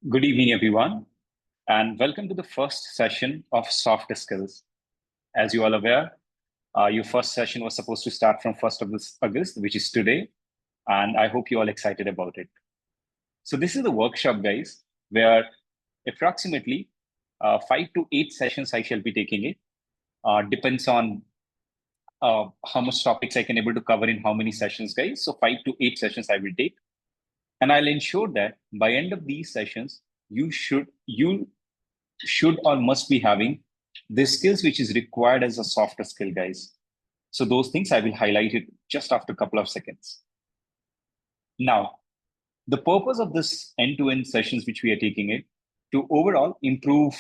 Good evening, everyone, and welcome to the first session of Soft Skills. As you all aware, your first session was supposed to start from 1st of August, which is today, and I hope you're all excited about it. So this is the workshop, guys, where approximately 5 to 8 sessions I shall be taking it. Depends on how much topics I can able to cover in how many sessions, guys. So 5 to 8 sessions I will take. And I'll ensure that by end of these sessions, you should or must be having the skills which is required as a softer skill, guys. So those things I will highlight it just after a couple of seconds. Now, the purpose of this end-to-end sessions which we are taking it to overall improve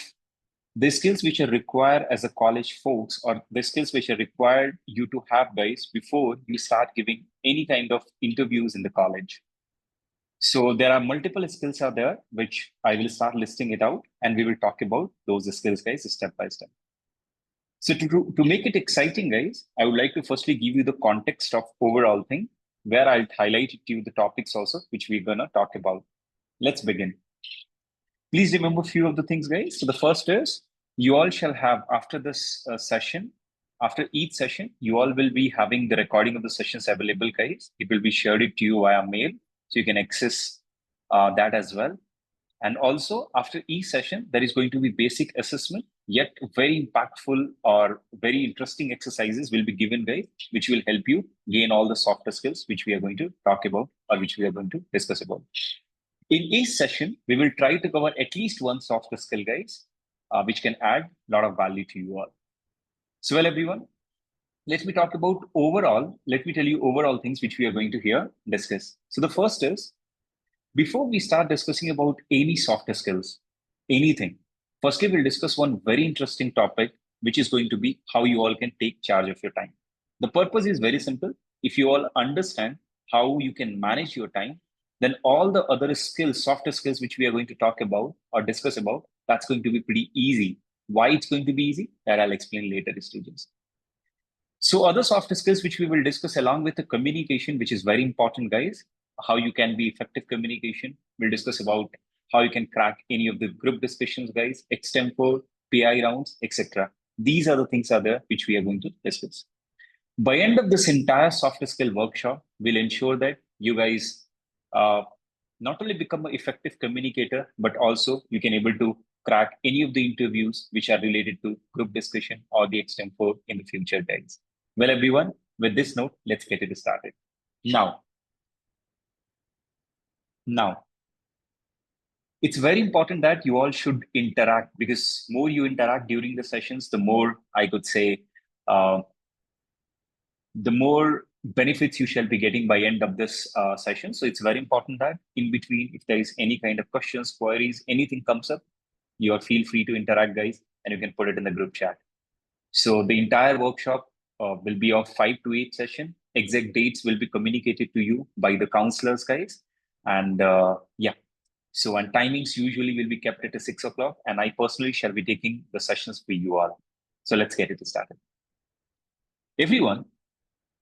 the skills which are required as a college folks, or the skills which are required you to have, guys, before you start giving any kind of interviews in the college. So there are multiple skills out there, which I will start listing it out, and we will talk about those skills, guys, step by step. So to make it exciting, guys, I would like to firstly give you the context of overall thing, where I'll highlight to you the topics also, which we're gonna talk about. Let's begin. Please remember a few of the things, guys. So the first is, you all shall have, after this session, after each session, you all will be having the recording of the sessions available, guys. It will be shared it to you via mail, so you can access that as well. And also, after each session, there is going to be basic assessment, yet very impactful or very interesting exercises will be given, guys, which will help you gain all the softer skills which we are going to talk about, or which we are going to discuss about. In each session, we will try to cover at least one softer skill, guys, which can add a lot of value to you all. So, well, everyone, let me talk about overall. Let me tell you overall things which we are going to here discuss. So the first is, before we start discussing about any softer skills, anything, firstly, we'll discuss one very interesting topic, which is going to be how you all can take charge of your time. The purpose is very simple. If you all understand how you can manage your time, then all the other skills, softer skills, which we are going to talk about or discuss about, that's going to be pretty easy. Why it's going to be easy, that I'll explain later, students. So other soft skills which we will discuss along with the communication, which is very important, guys, how you can be effective communication. We'll discuss about how you can crack any of the group discussions, guys, extempore, PI rounds, etc. These are the things are there which we are going to discuss. By end of this entire soft skill workshop, we'll ensure that you guys not only become an effective communicator, but also you can able to crack any of the interviews which are related to group discussion or the extempore in the future, guys. Well, everyone, with this note, let's get it started. Now, it's very important that you all should interact, because more you interact during the sessions, the more I could say, the more benefits you shall be getting by end of this session. So it's very important that in between, if there is any kind of questions, queries, anything comes up, you are feel free to interact, guys, and you can put it in the group chat. So the entire workshop will be of 5 to 8 session. Exact dates will be communicated to you by the counselors, guys. And yeah, so and timings usually will be kept at 6 o'clock. And I personally shall be taking the sessions for you all. So let's get it started. Everyone,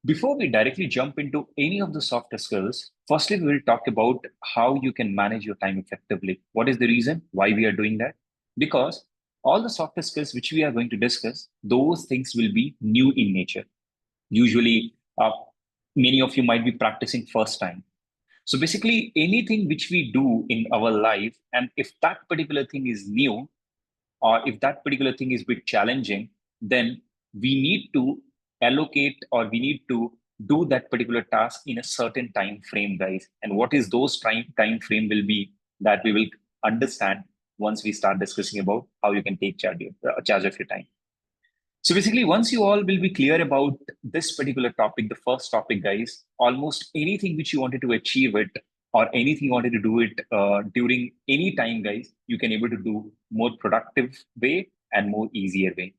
before we directly jump into any of the softer skills, firstly, we will talk about how you can manage your time effectively. What is the reason why we are doing that? Because all the softer skills which we are going to discuss, those things will be new in nature. Usually, many of you might be practicing first time. So basically, anything which we do in our life, and if that particular thing is new, or if that particular thing is a bit challenging, then we need to allocate, or we need to do that particular task in a certain time frame, guys. And what is those time frame will be, that we will understand once we start discussing about how you can take charge of your time. So basically, once you all will be clear about this particular topic, the first topic, guys, almost anything which you wanted to achieve it, or anything you wanted to do it during any time, guys, you can able to do more productive way and more easier way.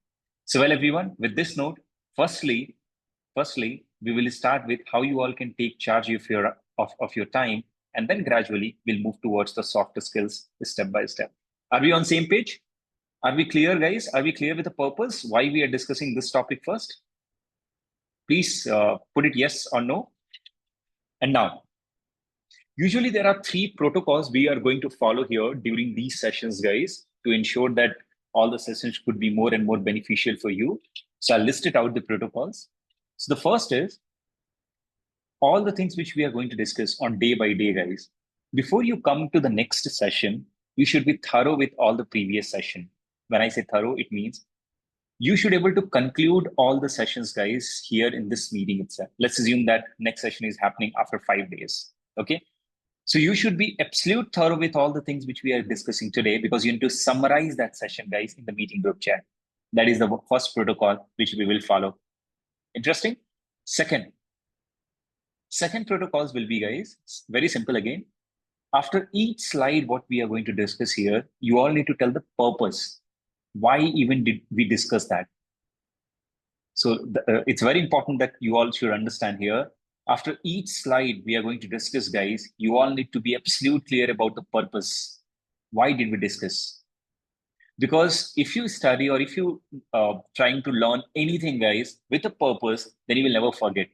So well, everyone, with this note, firstly, we will start with how you all can take charge of your time, and then gradually we'll move towards the softer skills step by step. Are we on same page? Are we clear, guys? Are we clear with the purpose why we are discussing this topic first? Please put it yes or no. And now, Usually there are three protocols we are going to follow here during these sessions, guys, to ensure that all the sessions could be more and more beneficial for you. So I'll list it out, the protocols. So the first is all the things which we are going to discuss on day by day, guys. Before you come to the next session, you should be thorough with all the previous session. When I say thorough, it means you should be able to conclude all the sessions, guys, here in this meeting itself. Let's assume that next session is happening after 5 days. Okay. So you should be absolute thorough with all the things which we are discussing today, because you need to summarize that session, guys, in the meeting group chat. That is the first protocol which we will follow. Interesting. Second protocols will be, guys, very simple again. After each slide, what we are going to discuss here, you all need to tell the purpose. Why even did we discuss that? So it's very important that you all should understand here. After each slide we are going to discuss, guys, you all need to be absolutely clear about the purpose. Why did we discuss? Because if you study or if you trying to learn anything, guys, with a purpose, then you will never forget.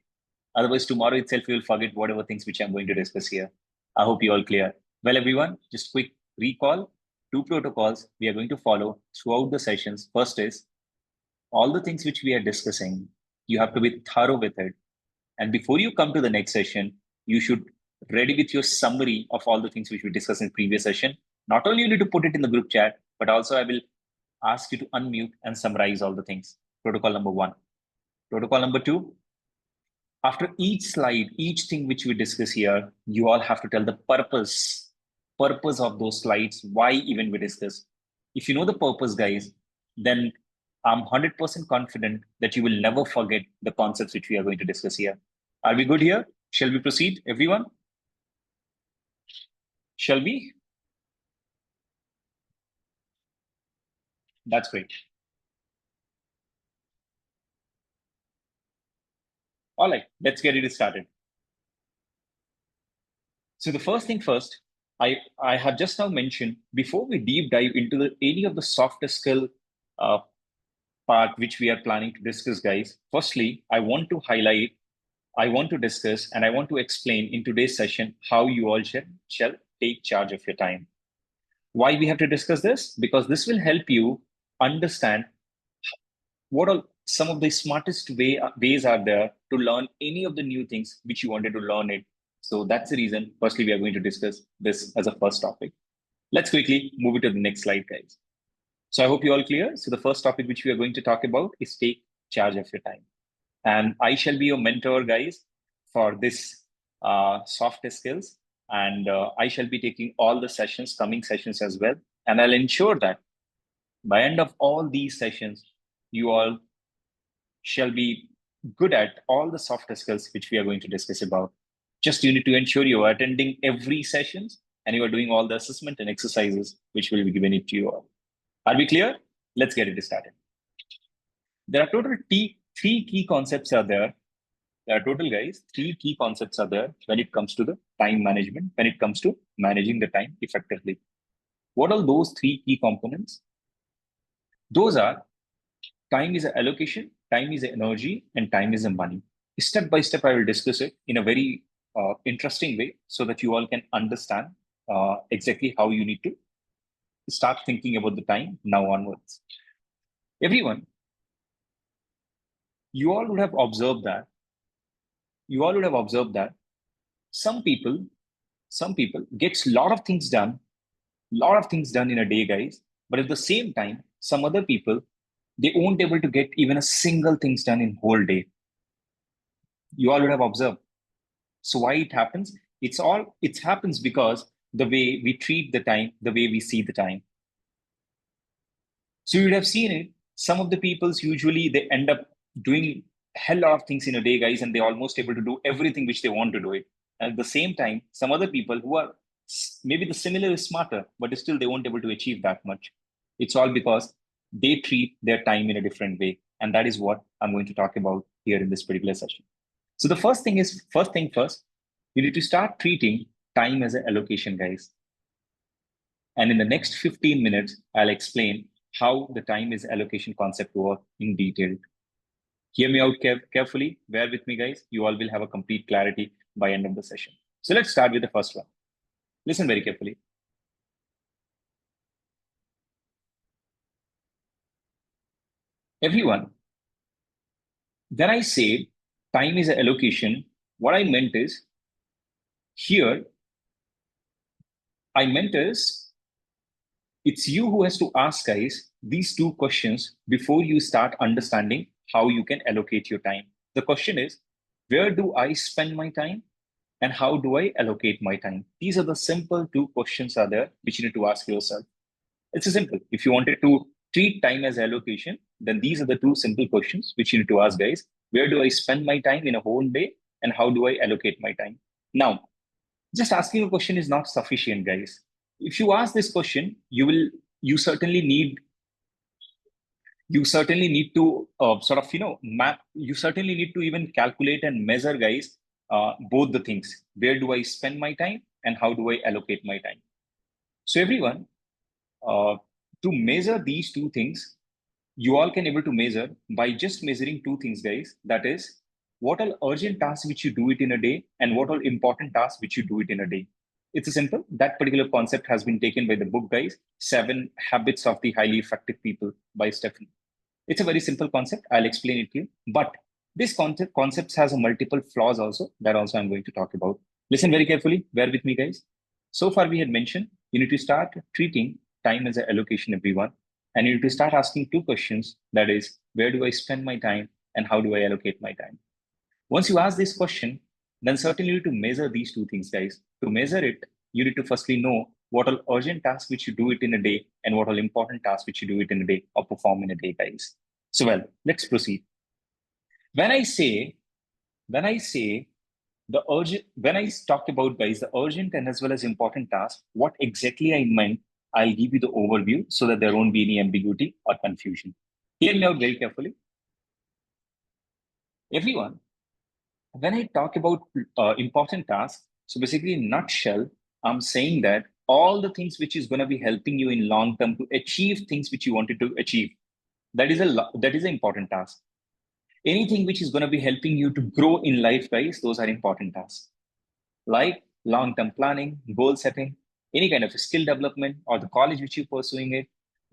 Otherwise, tomorrow itself, you will forget whatever things which I'm going to discuss here. I hope you all clear. Well, everyone, just quick recall, 2 protocols we are going to follow throughout the sessions. First is all the things which we are discussing, you have to be thorough with it. And before you come to the next session, you should ready with your summary of all the things which we discussed in previous session. Not only you need to put it in the group chat, but also I will ask you to unmute and summarize all the things. Protocol number 1. Protocol number 2, after each slide, each thing which we discuss here, you all have to tell the purpose of those slides, why even we discuss. If you know the purpose, guys, then I'm 100% confident that you will never forget the concepts which we are going to discuss here. Are we good here? Shall we proceed, everyone? Shall we? That's great. All right, let's get it started. So the first thing first, I have just now mentioned, before we deep dive into any of the softer skill part which we are planning to discuss, guys, firstly, I want to discuss and I want to explain in today's session how you all shall take charge of your time. Why we have to discuss this? Because this will help you understand what are some of the smartest ways are there to learn any of the new things which you wanted to learn it. So that's the reason, firstly, we are going to discuss this as a first topic. Let's quickly move it to the next slide, guys. So I hope you're all clear. So the first topic which we are going to talk about is take charge of your time. And I shall be your mentor, guys, for this soft skills. And I shall be taking all the sessions, coming sessions as well. And I'll ensure that by end of all these sessions, you all shall be good at all the soft skills which we are going to discuss about. Just you need to ensure you are attending every sessions and you are doing all the assessment and exercises which will be given it to you all. Are we clear? Let's get it started. There are total 3 key concepts are there. There are total, guys, 3 key concepts are there when it comes to the time management, when it comes to managing the time effectively. What are those 3 key components? Those are time is an allocation, time is energy, and time is a money. Step by step, I will discuss it in a very interesting way so that you all can understand exactly how you need to start thinking about the time now onwards. Everyone, you all would have observed that some people gets a lot of things done in a day, guys, but at the same time, some other people, they won't able to get even a single things done in whole day. You all would have observed. So why it happens? It happens because the way we treat the time, the way we see the time. So you would have seen it. Some of the peoples usually they end up doing a hell lot of things in a day, guys, and they're almost able to do everything which they want to do it. And at the same time, some other people who are maybe the similar is smarter, but still they won't able to achieve that much. It's all because they treat their time in a different way. And that is what I'm going to talk about here in this particular session. So the first thing first, you need to start treating time as an allocation, guys. And in the next 15 minutes, I'll explain how the time is allocation concept work in detail. Hear me out carefully. Bear with me, guys. You all will have a complete clarity by end of the session. So let's start with the first one. Listen very carefully. Everyone, when I say time is an allocation, what I meant is here, I meant is it's you who has to ask, guys, these two questions before you start understanding how you can allocate your time. The question is, where do I spend my time and how do I allocate my time? These are the simple two questions are there which you need to ask yourself. It's a simple. If you wanted to treat time as allocation, then these are the two simple questions which you need to ask, guys. Where do I spend my time in a whole day and how do I allocate my time? Now, just asking a question is not sufficient, guys. If you ask this question, you certainly need to sort of map. You certainly need to even calculate and measure, guys, both the things. Where do I spend my time and how do I allocate my time? So everyone, uh, to measure these two things, you all can able to measure by just measuring two things, guys. That is, what are urgent tasks which you do it in a day and what are important tasks which you do it in a day. It's a simple. That particular concept has been taken by the book, guys, Seven Habits of the Highly Effective People by Stephen. It's a very simple concept. I'll explain it to you. But this concept has a multiple flaws also that also I'm going to talk about. Listen very carefully. Bear with me, guys. So far, we had mentioned you need to start treating time as an allocation, everyone. And you need to start asking two questions. That is, where do I spend my time and how do I allocate my time? Once you ask this question, then certainly you need to measure these two things, guys. To measure it, you need to firstly know what are urgent tasks which you do it in a day and what are important tasks which you do it in a day or perform in a day, guys. So, well, let's proceed. When I say when I talk about, guys, the urgent and as well as important tasks, what exactly I meant, I'll give you the overview so that there won't be any ambiguity or confusion. Hear me out very carefully. Everyone, when I talk about important tasks, so basically in nutshell, I'm saying that all the things which is going to be helping you in long term to achieve things which you wanted to achieve, that is an important task. Anything which is going to be helping you to grow in life, guys, those are important tasks. Like long-term planning, goal setting, any kind of skill development, or the college which you're pursuing it,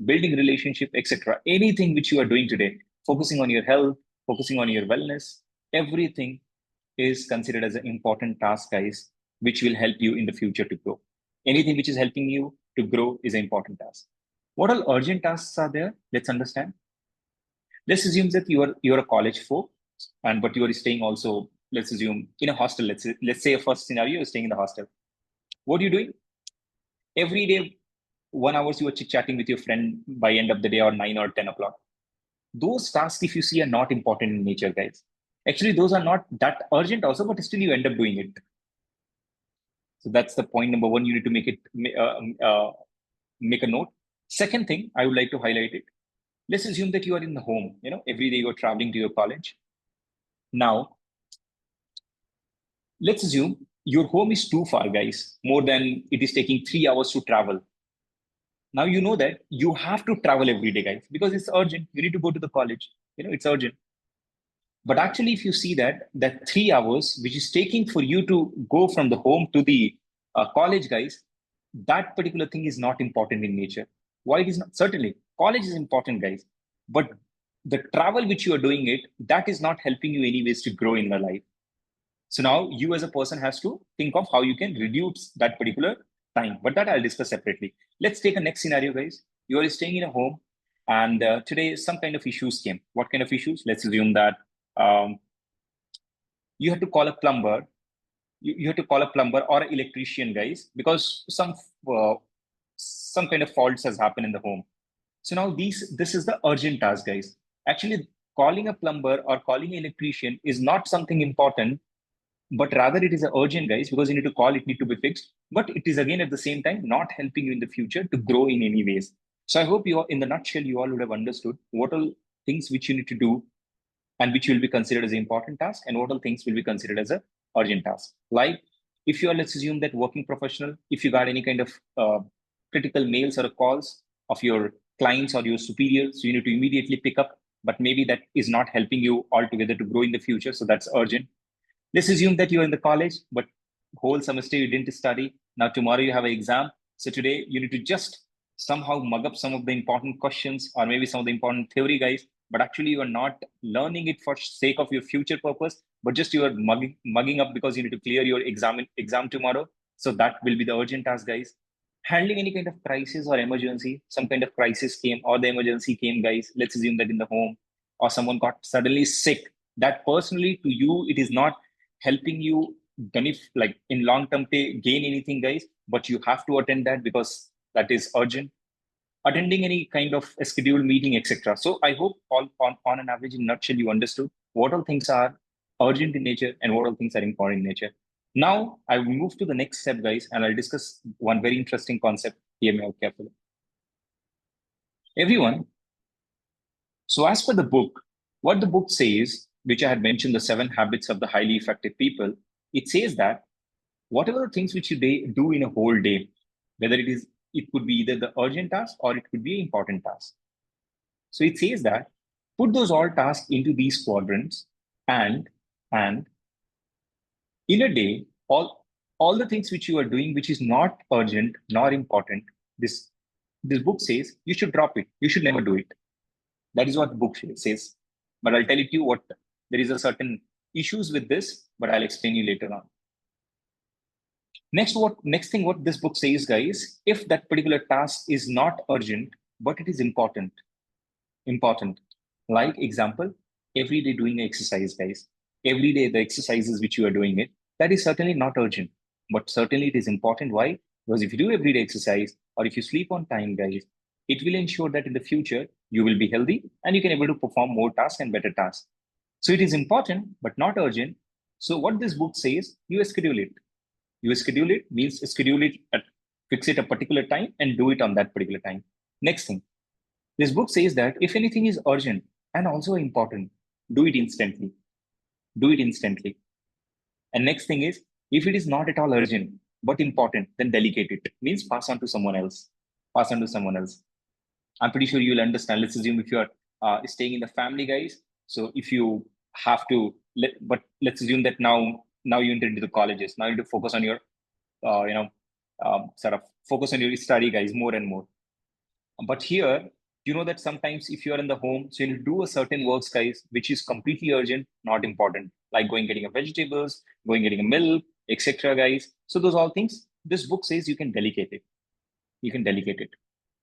building relationship, etc. Anything which you are doing today, focusing on your health, focusing on your wellness, everything is considered as an important task, guys, which will help you in the future to grow. Anything which is helping you to grow is an important task. What all urgent tasks are there? Let's understand. Let's assume that you're a college folk, and but you are staying also. Let's assume in a hostel. Let's say a first scenario, you're staying in the hostel. What are you doing? Every day, 1 hour you are chit chatting with your friend by end of the day or 9 or 10 o'clock. Those tasks, if you see, are not important in nature, guys. Actually, those are not that urgent also, but still you end up doing it. So that's the point number one. You need to make a note. Second thing, I would like to highlight it. Let's assume that you are in the home. Every day you're traveling to your college. Now, let's assume your home is too far, guys. More than it is taking 3 hours to travel. Now you know that you have to travel every day, guys, because it's urgent. You need to go to the college. It's urgent. But actually, if you see that 3 hours, which is taking for you to go from the home to the college, guys, that particular thing is not important in nature. Why it is not? Certainly, college is important, guys, but the travel which you are doing it, that is not helping you anyways to grow in your life. So now you as a person has to think of how you can reduce that particular time. But that I'll discuss separately. Let's take a next scenario, guys. You are staying in a home and today some kind of issues came. What kind of issues? Let's assume that you have to call a plumber. You have to call a plumber or an electrician, guys, because some kind of faults has happened in the home. So now this is the urgent task, guys. Actually, calling a plumber or calling an electrician is not something important, but rather it is an urgent, guys, because you need to call, it need to be fixed. But it is again at the same time not helping you in the future to grow in any ways. So I hope you all, in the nutshell, you all would have understood what all things which you need to do and which will be considered as an important task and what all things will be considered as a urgent task. Like if you are, let's assume that working professional, if you got any kind of critical mails or calls of your clients or your superiors, so you need to immediately pick up, but maybe that is not helping you altogether to grow in the future. So that's urgent. Let's assume that you're in the college, but whole semester you didn't study. Now, tomorrow you have an exam. So today you need to just somehow mug up some of the important questions or maybe some of the important theory, guys. But actually, you are not learning it for sake of your future purpose, but just you are mugging up because you need to clear your exam tomorrow. So that will be the urgent task, guys. Handling any kind of crisis or emergency, some kind of crisis came or the emergency came, guys. Let's assume that in the home or someone got suddenly sick. That personally to you, it is not helping you like in long term gain anything, guys, but you have to attend that because that is urgent. Attending any kind of a scheduled meeting, etc. So I hope all on an average, in a nutshell, you understood what all things are urgent in nature and what all things are important in nature. Now I will move to the next step, guys, and I'll discuss one very interesting concept. Hear me out carefully. Everyone, so as per the book, what the book says, which I had mentioned, the 7 habits of the highly effective people, it says that whatever the things which you do in a whole day, whether it could be either the urgent task or it could be an important task. So it says that put those all tasks into these quadrants, and in a day, all the things which you are doing which is not urgent nor important, this book says you should drop it. You should never do it. That is what the book says. But I'll tell you what, there is a certain issues with this, but I'll explain you later on. Next thing what this book says, guys, if that particular task is not urgent, but it is important. Like example, every day doing exercise, guys. Every day the exercises which you are doing it, that is certainly not urgent, but certainly it is important. Why? Because if you do everyday exercise or if you sleep on time, guys, it will ensure that in the future you will be healthy and you can able to perform more tasks and better tasks. So it is important, but not urgent. So what this book says, you schedule it. You schedule it means schedule it fix it a particular time and do it on that particular time. Next thing, this book says that if anything is urgent and also important, do it instantly. Do it instantly. And next thing is, if it is not at all urgent but important, then delegate it. Means pass on to someone else. Pass on to someone else. I'm pretty sure you'll understand. Let's assume if you're staying in the family, guys. So if you have to, but let's assume that now you enter into the colleges. Now you need to focus on your, sort of focus on your study, guys, more and more. But here, you know that sometimes if you are in the home, so you do a certain works, guys, which is completely urgent, not important, like going getting a vegetables, going getting a milk, etc., guys. So those all things, this book says you can delegate it. You can delegate it.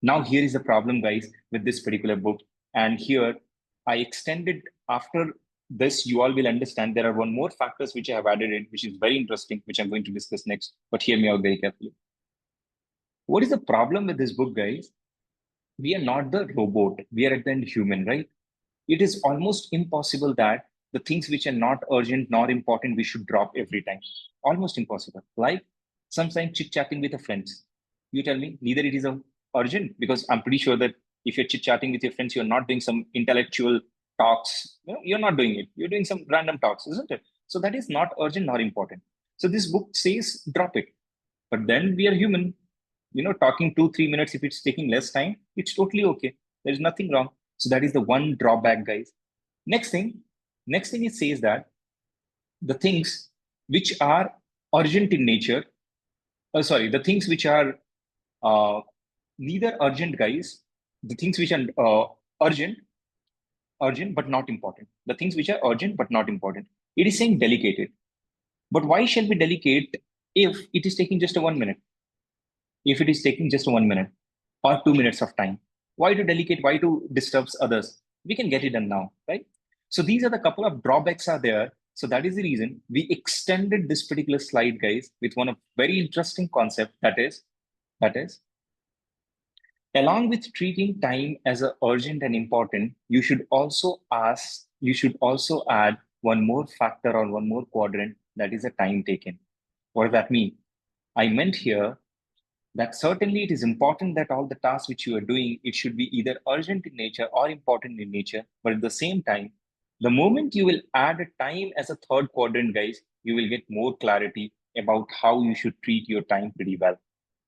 Now here is the problem, guys, with this particular book. And here I extended after this, you all will understand there are one more factors which I have added in, which is very interesting, which I'm going to discuss next. But hear me out very carefully. What is the problem with this book, guys? We are not the robot. We are at the end human, right? It is almost impossible that the things which are not urgent nor important, we should drop every time. Almost impossible. Like sometimes chit-chatting with a friends. You tell me, neither it is urgent, because I'm pretty sure that if you're chit-chatting with your friends, you're not doing some intellectual talks. You're not doing it. You're doing some random talks, isn't it? So that is not urgent nor important. So this book says drop it. But then we are human. Talking 2-3 minutes, if it's taking less time, it's totally okay. There's nothing wrong. So that is the one drawback, guys. Next thing it says that the things which are urgent in nature, the things which are neither urgent, guys, the things which are urgent but not important. The things which are urgent but not important. It is saying delegate it. But why shall we delegate if it is taking just a 1 minute? If it is taking just 1 minute or 2 minutes of time, why to delegate? Why to disturb others? We can get it done now, right? So these are the couple of drawbacks are there. So that is the reason we extended this particular slide, guys, with one of very interesting concept that is, along with treating time as a urgent and important, you should also add one more factor or one more quadrant, that is a time taken. What does that mean? I meant here that certainly it is important that all the tasks which you are doing, it should be either urgent in nature or important in nature. But at the same time, the moment you will add a time as a third quadrant, guys, you will get more clarity about how you should treat your time pretty well.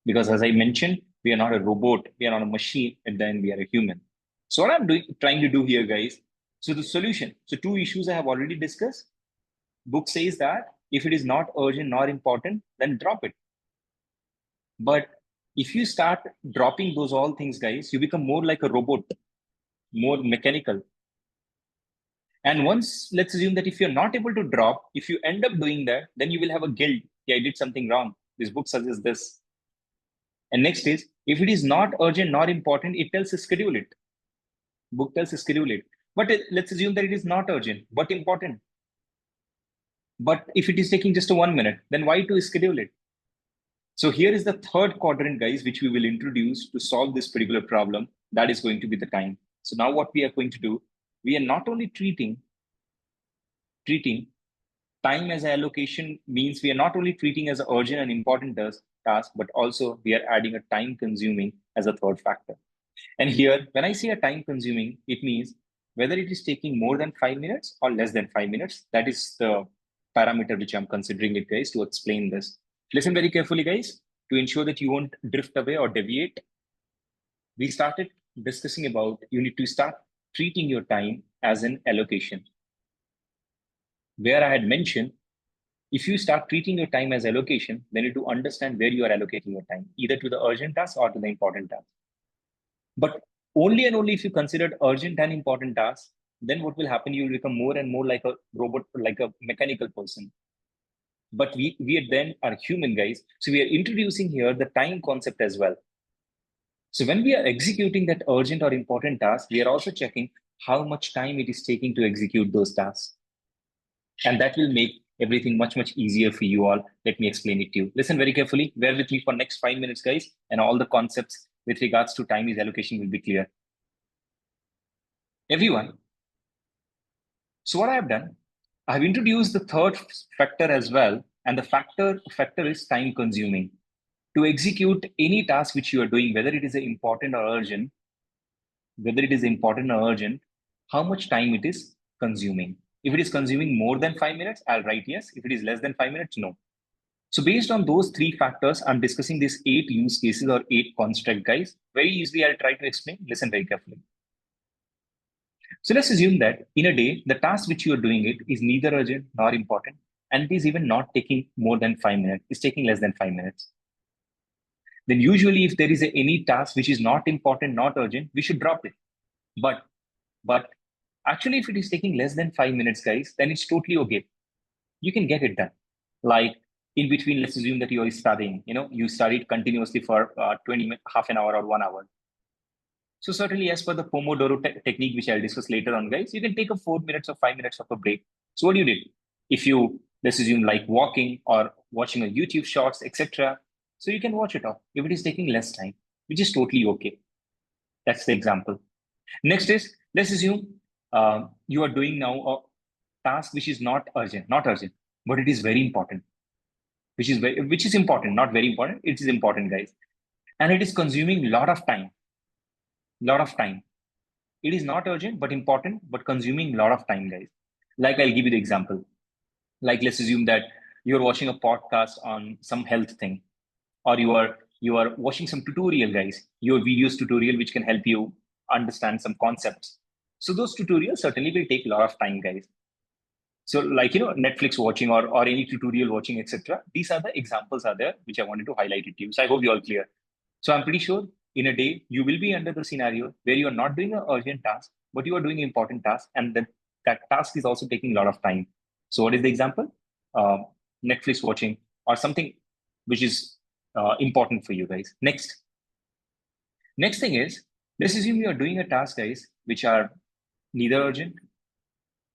Because as I mentioned, we are not a robot, we are not a machine, and then we are a human. So what I'm trying to do here, guys, so the solution, so 2 issues I have already discussed. Book says that if it is not urgent nor important, then drop it. But if you start dropping those all things, guys, you become more like a robot, more mechanical. And once, let's assume that if you're not able to drop, if you end up doing that, then you will have a guilt. Yeah, I did something wrong. This book suggests this. And next is, if it is not urgent nor important, it tells us schedule it. Book tells us schedule it. But let's assume that it is not urgent, but important. But if it is taking just a 1 minute, then why to schedule it? So here is the third quadrant, guys, which we will introduce to solve this particular problem. That is going to be the time. So now what we are going to do, we are not only treating time as allocation means we are not only treating as an urgent and important task, but also we are adding a time consuming as a third factor. And here, when I say a time consuming, it means whether it is taking more than 5 minutes or less than 5 minutes. That is the parameter which I'm considering it, guys, to explain this. Listen very carefully, guys, to ensure that you won't drift away or deviate. We started discussing about you need to start treating your time as an allocation. Where I had mentioned, if you start treating your time as allocation, then you need to understand where you are allocating your time, either to the urgent task or to the important task. But only and only if you consider urgent and important tasks, then what will happen? You will become more and more like a robot, like a mechanical person. But we then are human, guys. So we are introducing here the time concept as well. So when we are executing that urgent or important task, we are also checking how much time it is taking to execute those tasks. And that will make everything much, much easier for you all. Let me explain it to you. Listen very carefully. Bear with me for next 5 minutes, guys. And all the concepts with regards to time is allocation will be clear. Everyone. So what I have done, I have introduced the third factor as well. And the factor is time consuming. To execute any task which you are doing, whether it is important or urgent, how much time it is consuming. If it is consuming more than 5 minutes, I'll write yes. If it is less than 5 minutes, no. So based on those three factors, I'm discussing these 8 use cases or 8 construct, guys. Very easily, I'll try to explain. Listen very carefully. So let's assume that in a day, the task which you are doing it is neither urgent nor important, and it is even not taking more than 5 minutes. It's taking less than 5 minutes. Then usually if there is any task which is not important, not urgent, we should drop it. But actually, if it is taking less than 5 minutes, guys, then it's totally okay. You can get it done. Like in between, let's assume that you are studying, you studied continuously for 20 minutes, half an hour or 1 hour. So certainly as per the Pomodoro technique, which I'll discuss later on, guys, you can take a 4 minutes or 5 minutes of a break. So what you did, if you, let's assume like walking or watching a YouTube shorts, etc. So you can watch it off if it is taking less time, which is totally okay. That's the example. Next is, let's assume you are doing now a task which is not urgent, but it is very important, which is important, not very important. It is important, guys. And it is consuming a lot of time. It is not urgent, but important, but consuming a lot of time, guys. Like I'll give you the example. Like let's assume that you're watching a podcast on some health thing, or you are watching some tutorial, guys, your videos tutorial, which can help you understand some concepts. So those tutorials certainly will take a lot of time, guys. So like, Netflix watching or any tutorial watching, etc. These are the examples are there, which I wanted to highlight it to you. So I hope you're all clear. So I'm pretty sure in a day, you will be under the scenario where you're not doing an urgent task, but you are doing an important task. And that task is also taking a lot of time. So what is the example? Netflix watching or something which is important for you guys. Next thing is, let's assume you are doing a task, guys, which are neither urgent,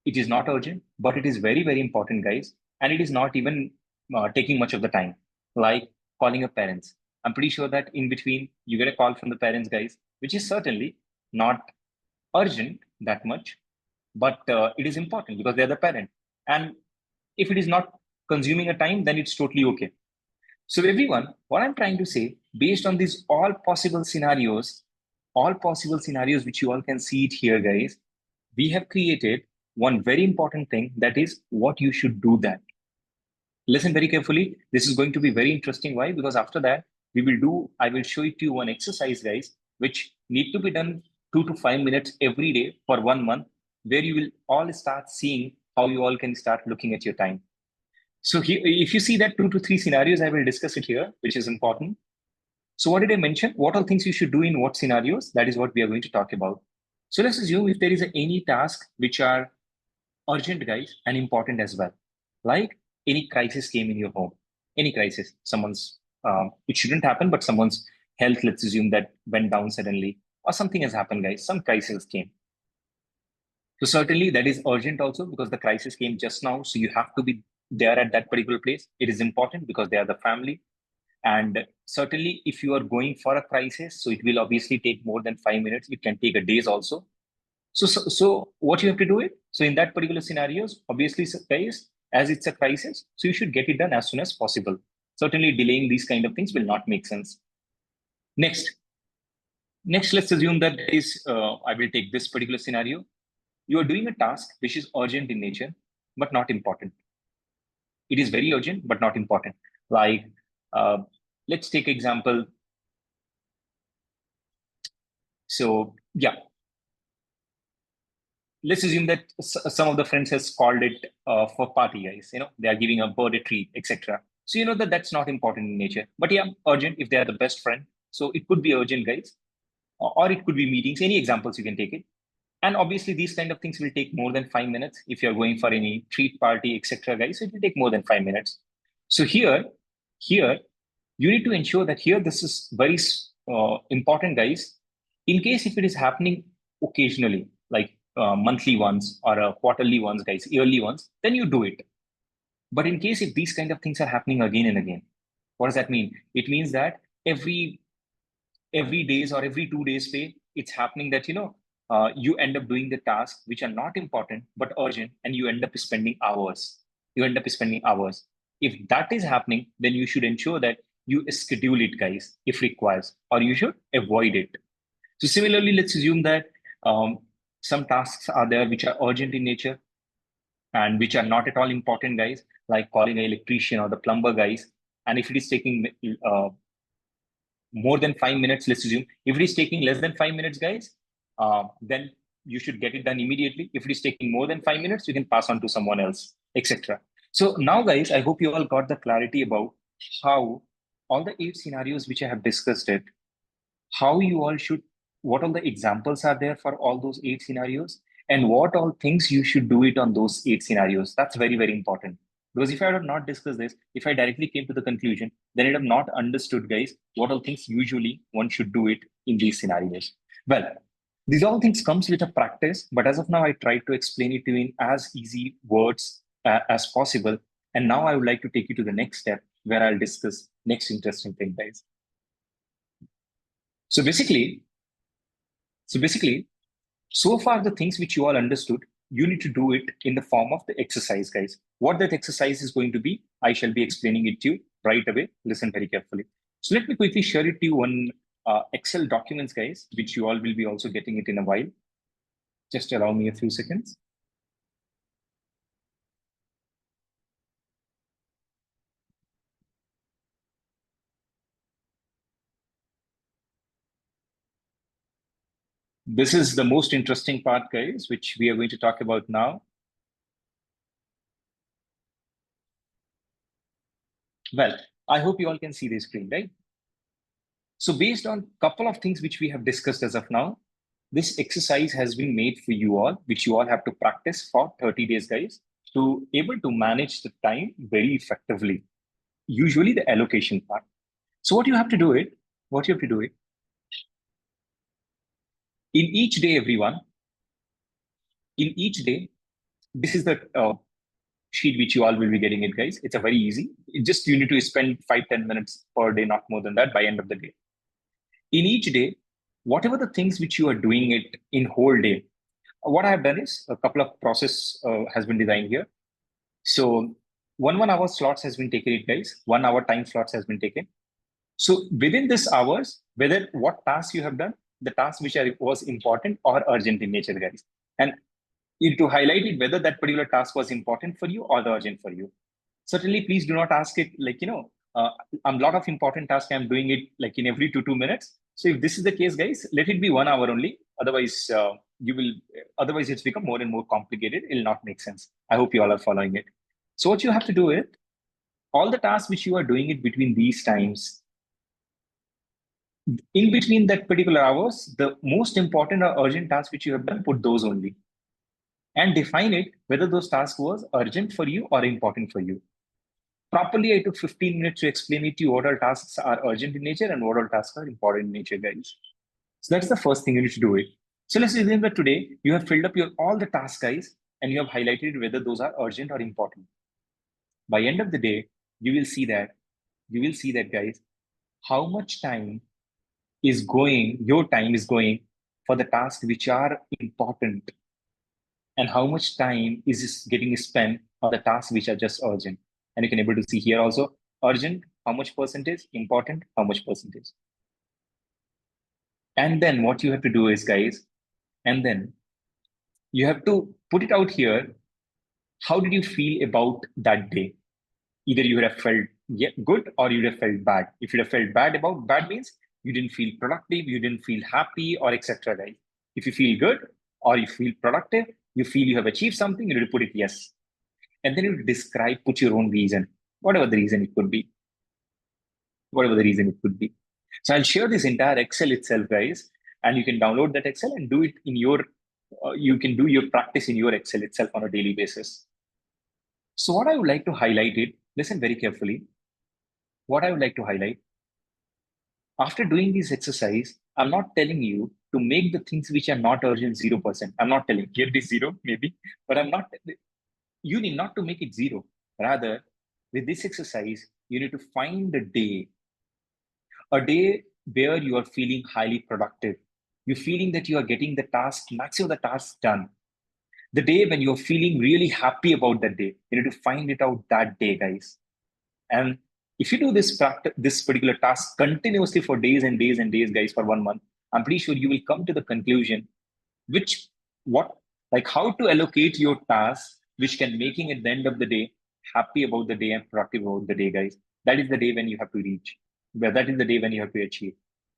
it is not urgent, but it is very, very important, guys. And it is not even taking much of the time, like calling your parents. I'm pretty sure that in between you get a call from the parents, guys, which is certainly not urgent that much, but it is important because they're the parent. And if it is not consuming a time, then it's totally okay. So everyone, what I'm trying to say, based on these all possible scenarios, which you all can see it here, guys, we have created one very important thing, that is what you should do that. Listen very carefully. This is going to be very interesting. Why? Because after that, I will show it to you one exercise, guys, which need to be done 2 to 5 minutes every day for 1 month, where you will all start seeing how you all can start looking at your time. So here, if you see that 2 to 3 scenarios, I will discuss it here, which is important. So what did I mention? What all things you should do in what scenarios? That is what we are going to talk about. So let's assume if there is any task which are urgent, guys, and important as well, like any crisis came in your home, any crisis, someone's, it shouldn't happen, but someone's health, let's assume that went down suddenly, or something has happened, guys, some crisis came. So certainly that is urgent also because the crisis came just now. So you have to be there at that particular place. It is important because they are the family. And certainly if you are going for a crisis, so it will obviously take more than 5 minutes. It can take a days also. So what you have to do it? So in that particular scenarios, obviously, guys, as it's a crisis, so you should get it done as soon as possible. Certainly delaying these kind of things will not make sense. Next, let's assume that I will take this particular scenario. You are doing a task which is urgent in nature, but not important. It is very urgent, but not important. Like, let's take example. So yeah, let's assume that some of the friends has called it for party, guys. They are giving a birthday treat, etc. So you know that that's not important in nature. But yeah, urgent if they are the best friend. So it could be urgent, guys, or it could be meetings. Any examples you can take it. And obviously, these kind of things will take more than 5 minutes if you're going for any treat party, etc. Guys, so it will take more than 5 minutes. So here, you need to ensure that here this is very important, guys. In case if it is happening occasionally, like monthly ones or quarterly ones, guys, yearly ones, then you do it. But in case if these kind of things are happening again and again, what does that mean? It means that every days or every 2 days pay, it's happening that you end up doing the tasks which are not important but urgent, and you end up spending hours. If that is happening, then you should ensure that you schedule it, guys, if requires, or you should avoid it. So similarly, let's assume that some tasks are there which are urgent in nature and which are not at all important, guys, like calling an electrician or the plumber, guys. And if it is taking more than 5 minutes, let's assume, if it is taking less than 5 minutes, guys, then you should get it done immediately. If it is taking more than 5 minutes, you can pass on to someone else, etc. So now, guys, I hope you all got the clarity about how all the 8 scenarios which I have discussed it, how you all should, what all the examples are there for all those 8 scenarios, and what all things you should do it on those 8 scenarios. That's very, very important. Because if I had not discussed this, if I directly came to the conclusion, then I'd have not understood, guys, what all things usually one should do it in these scenarios. Well, these all things comes with a practice, but as of now, I tried to explain it to you in as easy words as possible. And now I would like to take you to the next step where I'll discuss next interesting thing, guys. So basically, so far the things which you all understood, you need to do it in the form of the exercise, guys. What that exercise is going to be, I shall be explaining it to you right away. Listen very carefully. So let me quickly share it to you on Excel documents, guys, which you all will be also getting it in a while. Just allow me a few seconds. This is the most interesting part, guys, which we are going to talk about now. Well, I hope you all can see the screen, right? So based on a couple of things which we have discussed as of now, this exercise has been made for you all, which you all have to practice for 30 days, guys, to able to manage the time very effectively. Usually the allocation part. So what you have to do it, in each day, everyone, in each day, this is the sheet which you all will be getting it, guys. It's a very easy. Just you need to spend 5-10 minutes per day, not more than that, by end of the day. In each day, whatever the things which you are doing it in whole day, what I have done is a couple of process has been designed here. So 1 hour slots has been taken, it guys. 1 hour time slots has been taken. So within this hours, whether what task you have done, the task which was important or urgent in nature, guys, and to highlight it whether that particular task was important for you or the urgent for you. Certainly, please do not ask it like a lot of important tasks I'm doing it like in every 2 minutes. So if this is the case, guys, let it be 1 hour only. Otherwise, otherwise it's become more and more complicated. It'll not make sense. I hope you all are following it. So what you have to do is all the tasks which you are doing it between these times, In between that particular hours, the most important or urgent task which you have done, put those only and define it whether those tasks was urgent for you or important for you. Properly, I took 15 minutes to explain it to you what all tasks are urgent in nature and what all tasks are important in nature, guys. So that's the first thing you need to do it. So let's assume that today you have filled up your all the tasks, guys, and you have highlighted whether those are urgent or important. By end of the day, you will see that, guys, how much time is going, your time is going for the tasks which are important, and how much time is getting spent on the tasks which are just urgent. And you can able to see here also urgent, how much percentage, important, how much percentage. And then what you have to do is, guys, and then you have to put it out here. How did you feel about that day? Either you would have felt good or you would have felt bad. If you would have felt bad means you didn't feel productive, you didn't feel happy, or etc. Right? If you feel good or you feel productive, you feel you have achieved something, you need to put it yes. And then you describe, put your own reason, whatever the reason it could be. Whatever the reason it could be. So I'll share this entire Excel itself, guys, and you can download that Excel and do it in your, you can do your practice in your Excel itself on a daily basis. So what I would like to highlight it, listen very carefully. What I would like to highlight, after doing this exercise, I'm not telling you to make the things which are not urgent 0%. I'm not telling, here it is 0, maybe, but I'm not, you need not to make it 0. Rather, with this exercise, you need to find a day where you are feeling highly productive. You're feeling that you are getting the task, maximum of the tasks done. The day when you're feeling really happy about that day, you need to find it out that day, guys. And if you do this this particular task continuously for days and days and days, guys, for 1 month, I'm pretty sure you will come to the conclusion like how to allocate your tasks, which can making at the end of the day happy about the day and productive about the day, guys. That is the day when you have to reach. Well, that is the day when you have to achieve.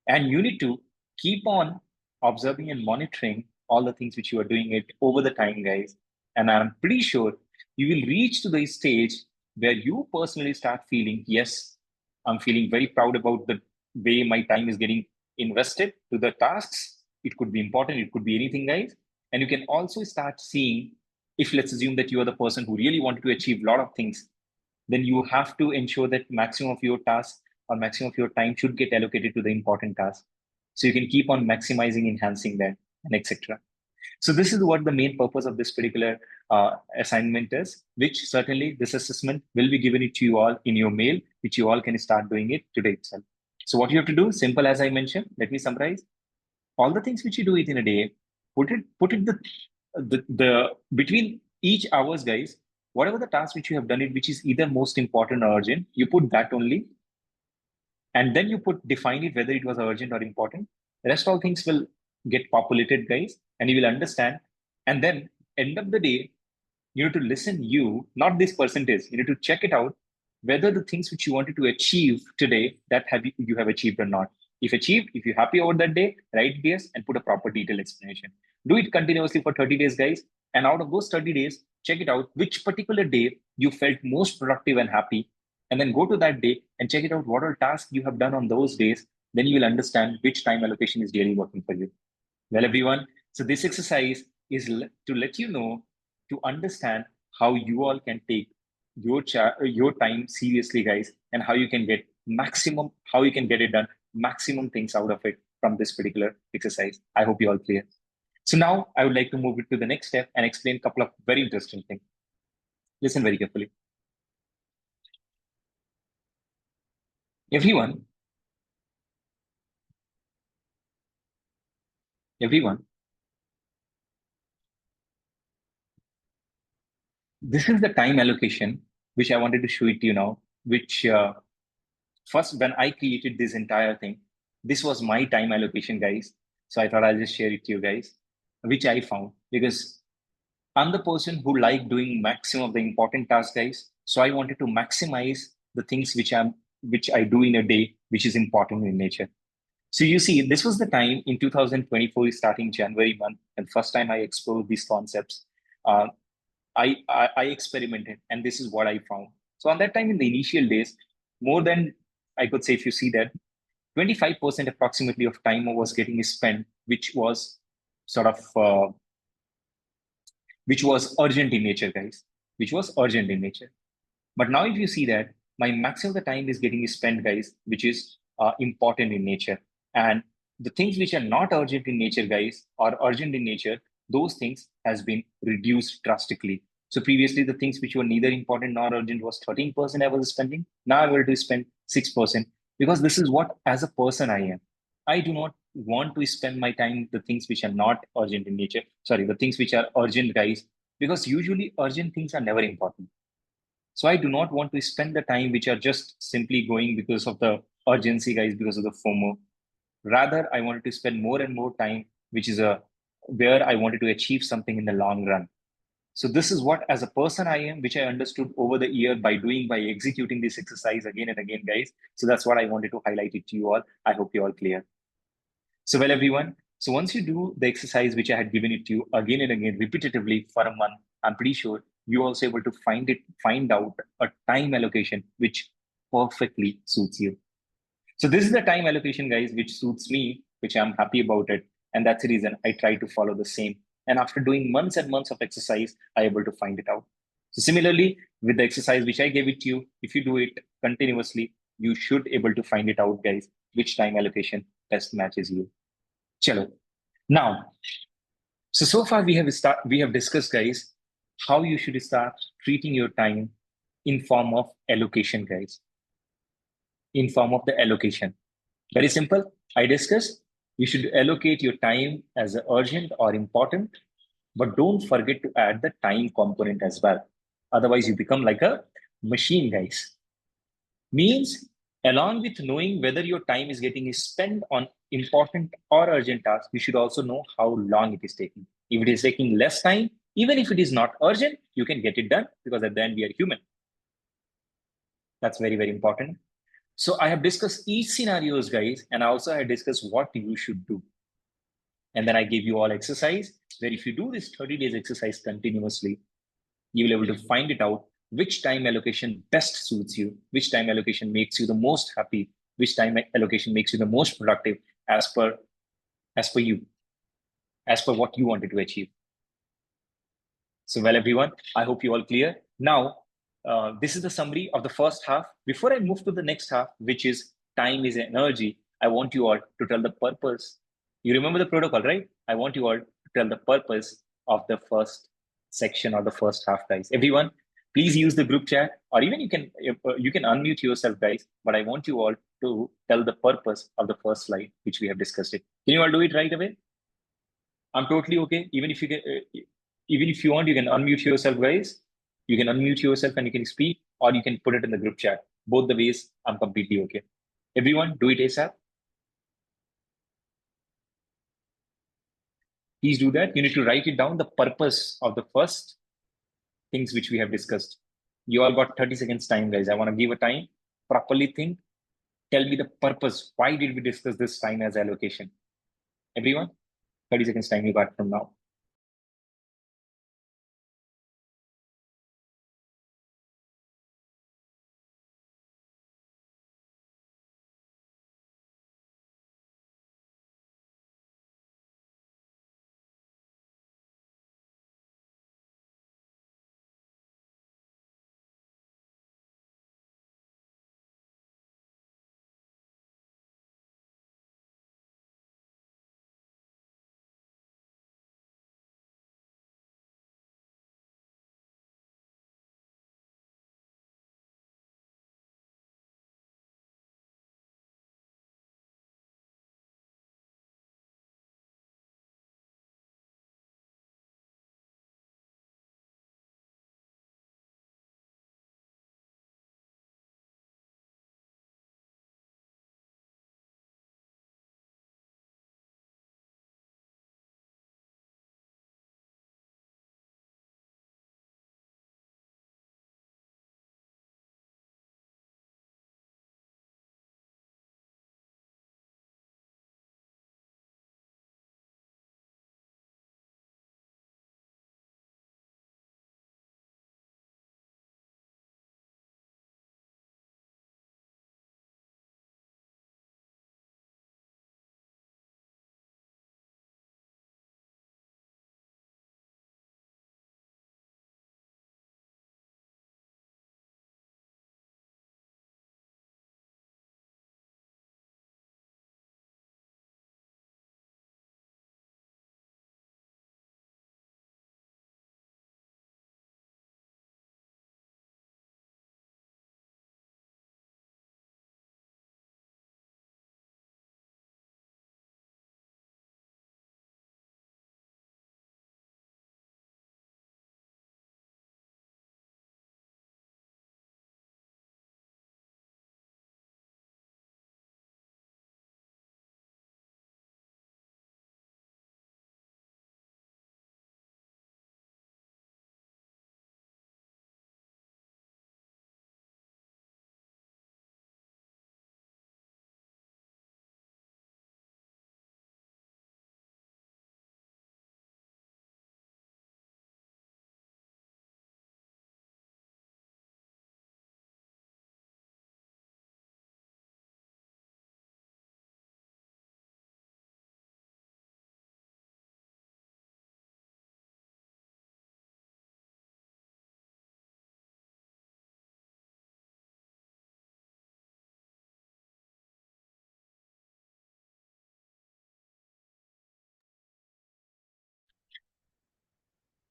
And you need to keep on observing and monitoring all the things which you are doing it over the time, guys. And I'm pretty sure you will reach to the stage where you personally start feeling, yes, I'm feeling very proud about the way my time is getting invested to the tasks. It could be important, it could be anything, guys. And you can also start seeing, if let's assume that you are the person who really wanted to achieve a lot of things, then you have to ensure that maximum of your tasks or maximum of your time should get allocated to the important task. So you can keep on maximizing, enhancing that, and etc. So this is what the main purpose of this particular assignment is, which certainly this assessment will be given it to you all in your mail, which you all can start doing it today itself. So what you have to do, simple as I mentioned, let me summarize. All the things which you do it in a day, put it the between each hours, guys, whatever the task which you have done it, which is either most important or urgent, you put that only. And then you define it whether it was urgent or important. The rest all things will get populated, guys, and you will understand. And then end of the day, you need to listen not this percentage. You need to check it out whether the things which you wanted to achieve today that you have achieved or not. If achieved, if you're happy over that day, write yes and put a proper detailed explanation. Do it continuously for 30 days, guys. And out of those 30 days, check it out which particular day you felt most productive and happy. And then go to that day and check it out what all tasks you have done on those days. Then you will understand which time allocation is really working for you. Well, everyone, so this exercise is to let you know, to understand how you all can take your time seriously, guys, and how you can get it done, maximum things out of it from this particular exercise. I hope you all clear. So now I would like to move it to the next step and explain a couple of very interesting things. Listen very carefully. Everyone, this is the time allocation which I wanted to show it to you now, which first, when I created this entire thing, this was my time allocation, guys. So I thought I'll just share it to you guys, which I found, because I'm the person who like doing maximum of the important tasks, guys. So I wanted to maximize the things which I do in a day, which is important in nature. So you see, this was the time in 2024, starting January month, and first time I explored these concepts. Uh, I experimented, and this is what I found. So on that time, in the initial days, more than I could say, if you see that, 25% approximately of time was getting spent, which was sort of which was urgent in nature, guys, which was urgent in nature. But now if you see that my maximum of the time is getting spent, guys, which is important in nature. And the things which are not urgent in nature, guys, or urgent in nature, those things has been reduced drastically. So previously, the things which were neither important nor urgent was 13% I was spending. Now I will to spend 6% because this is what as a person I am. I do not want to spend my time the things which are not urgent in nature. Sorry, the things which are urgent, guys, because usually urgent things are never important. So I do not want to spend the time which are just simply going because of the urgency, guys, because of the FOMO. Rather, I wanted to spend more and more time, which is a where I wanted to achieve something in the long run. So this is what, as a person, I am, which I understood over the year by executing this exercise again and again, guys. So that's what I wanted to highlight it to you all. I hope you're all clear. So well, everyone. So once you do the exercise which I had given it to you again and again repetitively for a month, I'm pretty sure you're also able to find out a time allocation which perfectly suits you. So this is the time allocation, guys, which suits me, which I'm happy about it. And that's the reason I try to follow the same. And after doing months and months of exercise, I able to find it out. So similarly, with the exercise which I gave it to you, if you do it continuously, you should able to find it out, guys, which time allocation best matches you. Chalo. Now, so far we have discussed, guys, how you should start treating your time in form of allocation, guys. In form of the allocation. Very simple. I discussed you should allocate your time as urgent or important, but don't forget to add the time component as well. Otherwise, you become like a machine, guys. Means along with knowing whether your time is getting spent on important or urgent tasks, you should also know how long it is taking. If it is taking less time, even if it is not urgent, you can get it done because at the end we are human. That's very, very important. So I have discussed each scenarios, guys, and also I discussed what you should do. And then I gave you all exercise where if you do this 30 days exercise continuously, you will be able to find it out which time allocation best suits you, which time allocation makes you the most happy, which time allocation makes you the most productive as per you, as per what you wanted to achieve. So well, everyone, I hope you all clear. Now, this is the summary of the first half. Before I move to the next half, which is time is energy, I want you all to tell the purpose. You remember the protocol, right? I want you all to tell the purpose of the first section or the first half, guys. Everyone, please use the group chat, or even you can unmute yourself, guys. But I want you all to tell the purpose of the first slide, which we have discussed it. Can you all do it right away? I'm totally okay. Even if you want, you can unmute yourself, guys. You can unmute yourself and you can speak, or you can put it in the group chat. Both the ways, I'm completely okay. Everyone, do it ASAP. Please do that. You need to write it down, the purpose of the first things which we have discussed. You all got 30 seconds time, guys. I want to give a time, properly think. Tell me the purpose. Why did we discuss this time as allocation? Everyone, 30 seconds time you got from now.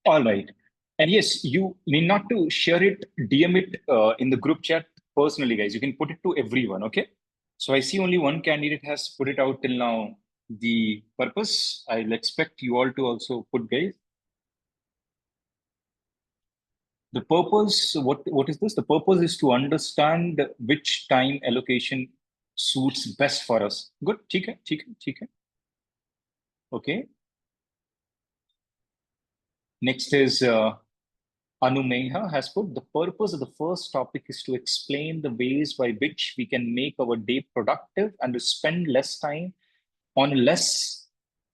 All right. And yes, you need not to share it, DM it in the group chat personally, guys. You can put it to everyone, okay? So I see only one candidate has put it out till now. The purpose, I'll expect you all to also put, guys. The purpose, what is this? The purpose is to understand which time allocation suits best for us. Good, ठीक है. Okay. Next is Anu Meha has put the purpose of the first topic is to explain the ways by which we can make our day productive and to spend less time on a less,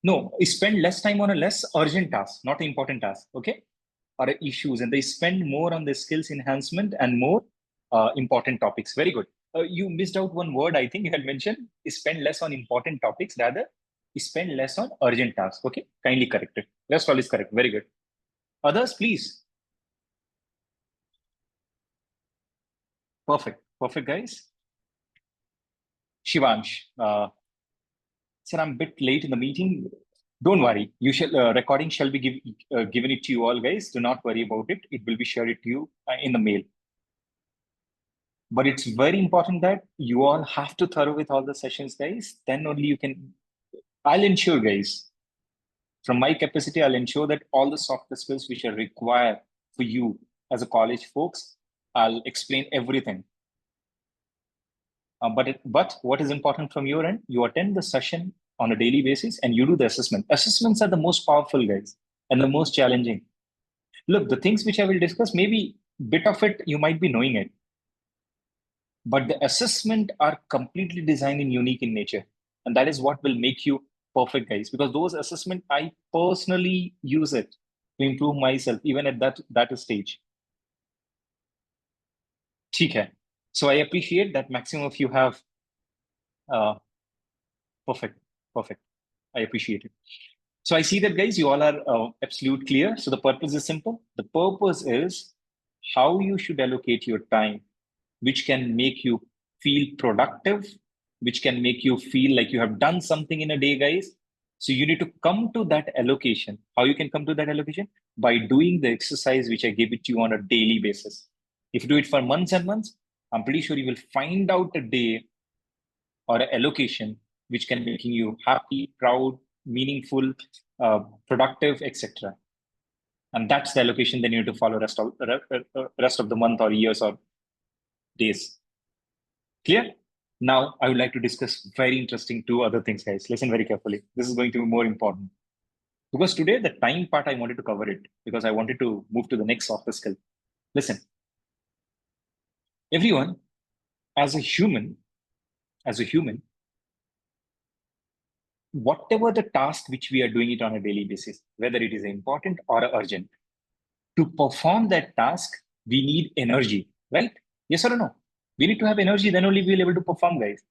no, spend less time on a less urgent task, not an important task, okay? Or issues, and they spend more on the skills enhancement and more important topics. Very good. You missed out one word, I think you had mentioned, spend less on important topics, rather, spend less on urgent tasks, okay? Kindly correct it. Rest all is correct. Very good. Others, please. Perfect. Perfect, guys. Shivansh, sir, I'm a bit late in the meeting. Don't worry. You shall recording shall be given it to you all, guys. Do not worry about it. It will be shared to you in the mail. But it's very important that you all have to thorough with all the sessions, guys. Then only you can. I'll ensure, guys, from my capacity, I'll ensure that all the soft skills which are required for you as a college folks, I'll explain everything. But what is important from your end? You attend the session on a daily basis and you do the assessment. Assessments are the most powerful, guys, and the most challenging. Look, the things which I will discuss, maybe bit of it you might be knowing it, but the assessment are completely designed and unique in nature, and that is what will make you perfect, guys. Because those assessment, I personally use it to improve myself, even at that stage. ठीक है. So I appreciate that maximum of you have perfect, perfect. I appreciate it. So I see that, guys, you all are absolute clear. So the purpose is simple. The purpose is how you should allocate your time, which can make you feel productive, which can make you feel like you have done something in a day, guys. So you need to come to that allocation. How you can come to that allocation? By doing the exercise which I give it to you on a daily basis. If you do it for months and months, I'm pretty sure you will find out a day or an allocation which can making you happy, proud, meaningful, productive, etc. And that's the allocation then you need to follow rest of the month or years or days. Clear? Now I would like to discuss very interesting two other things, guys. Listen very carefully. This is going to be more important. Because today the time part I wanted to cover it because I wanted to move to the next softer skill. Listen, everyone, as a human, whatever the task which we are doing it on a daily basis, whether it is important or urgent, to perform that task, we need energy, right? Yes or no? We need to have energy, then only we'll be able to perform, guys.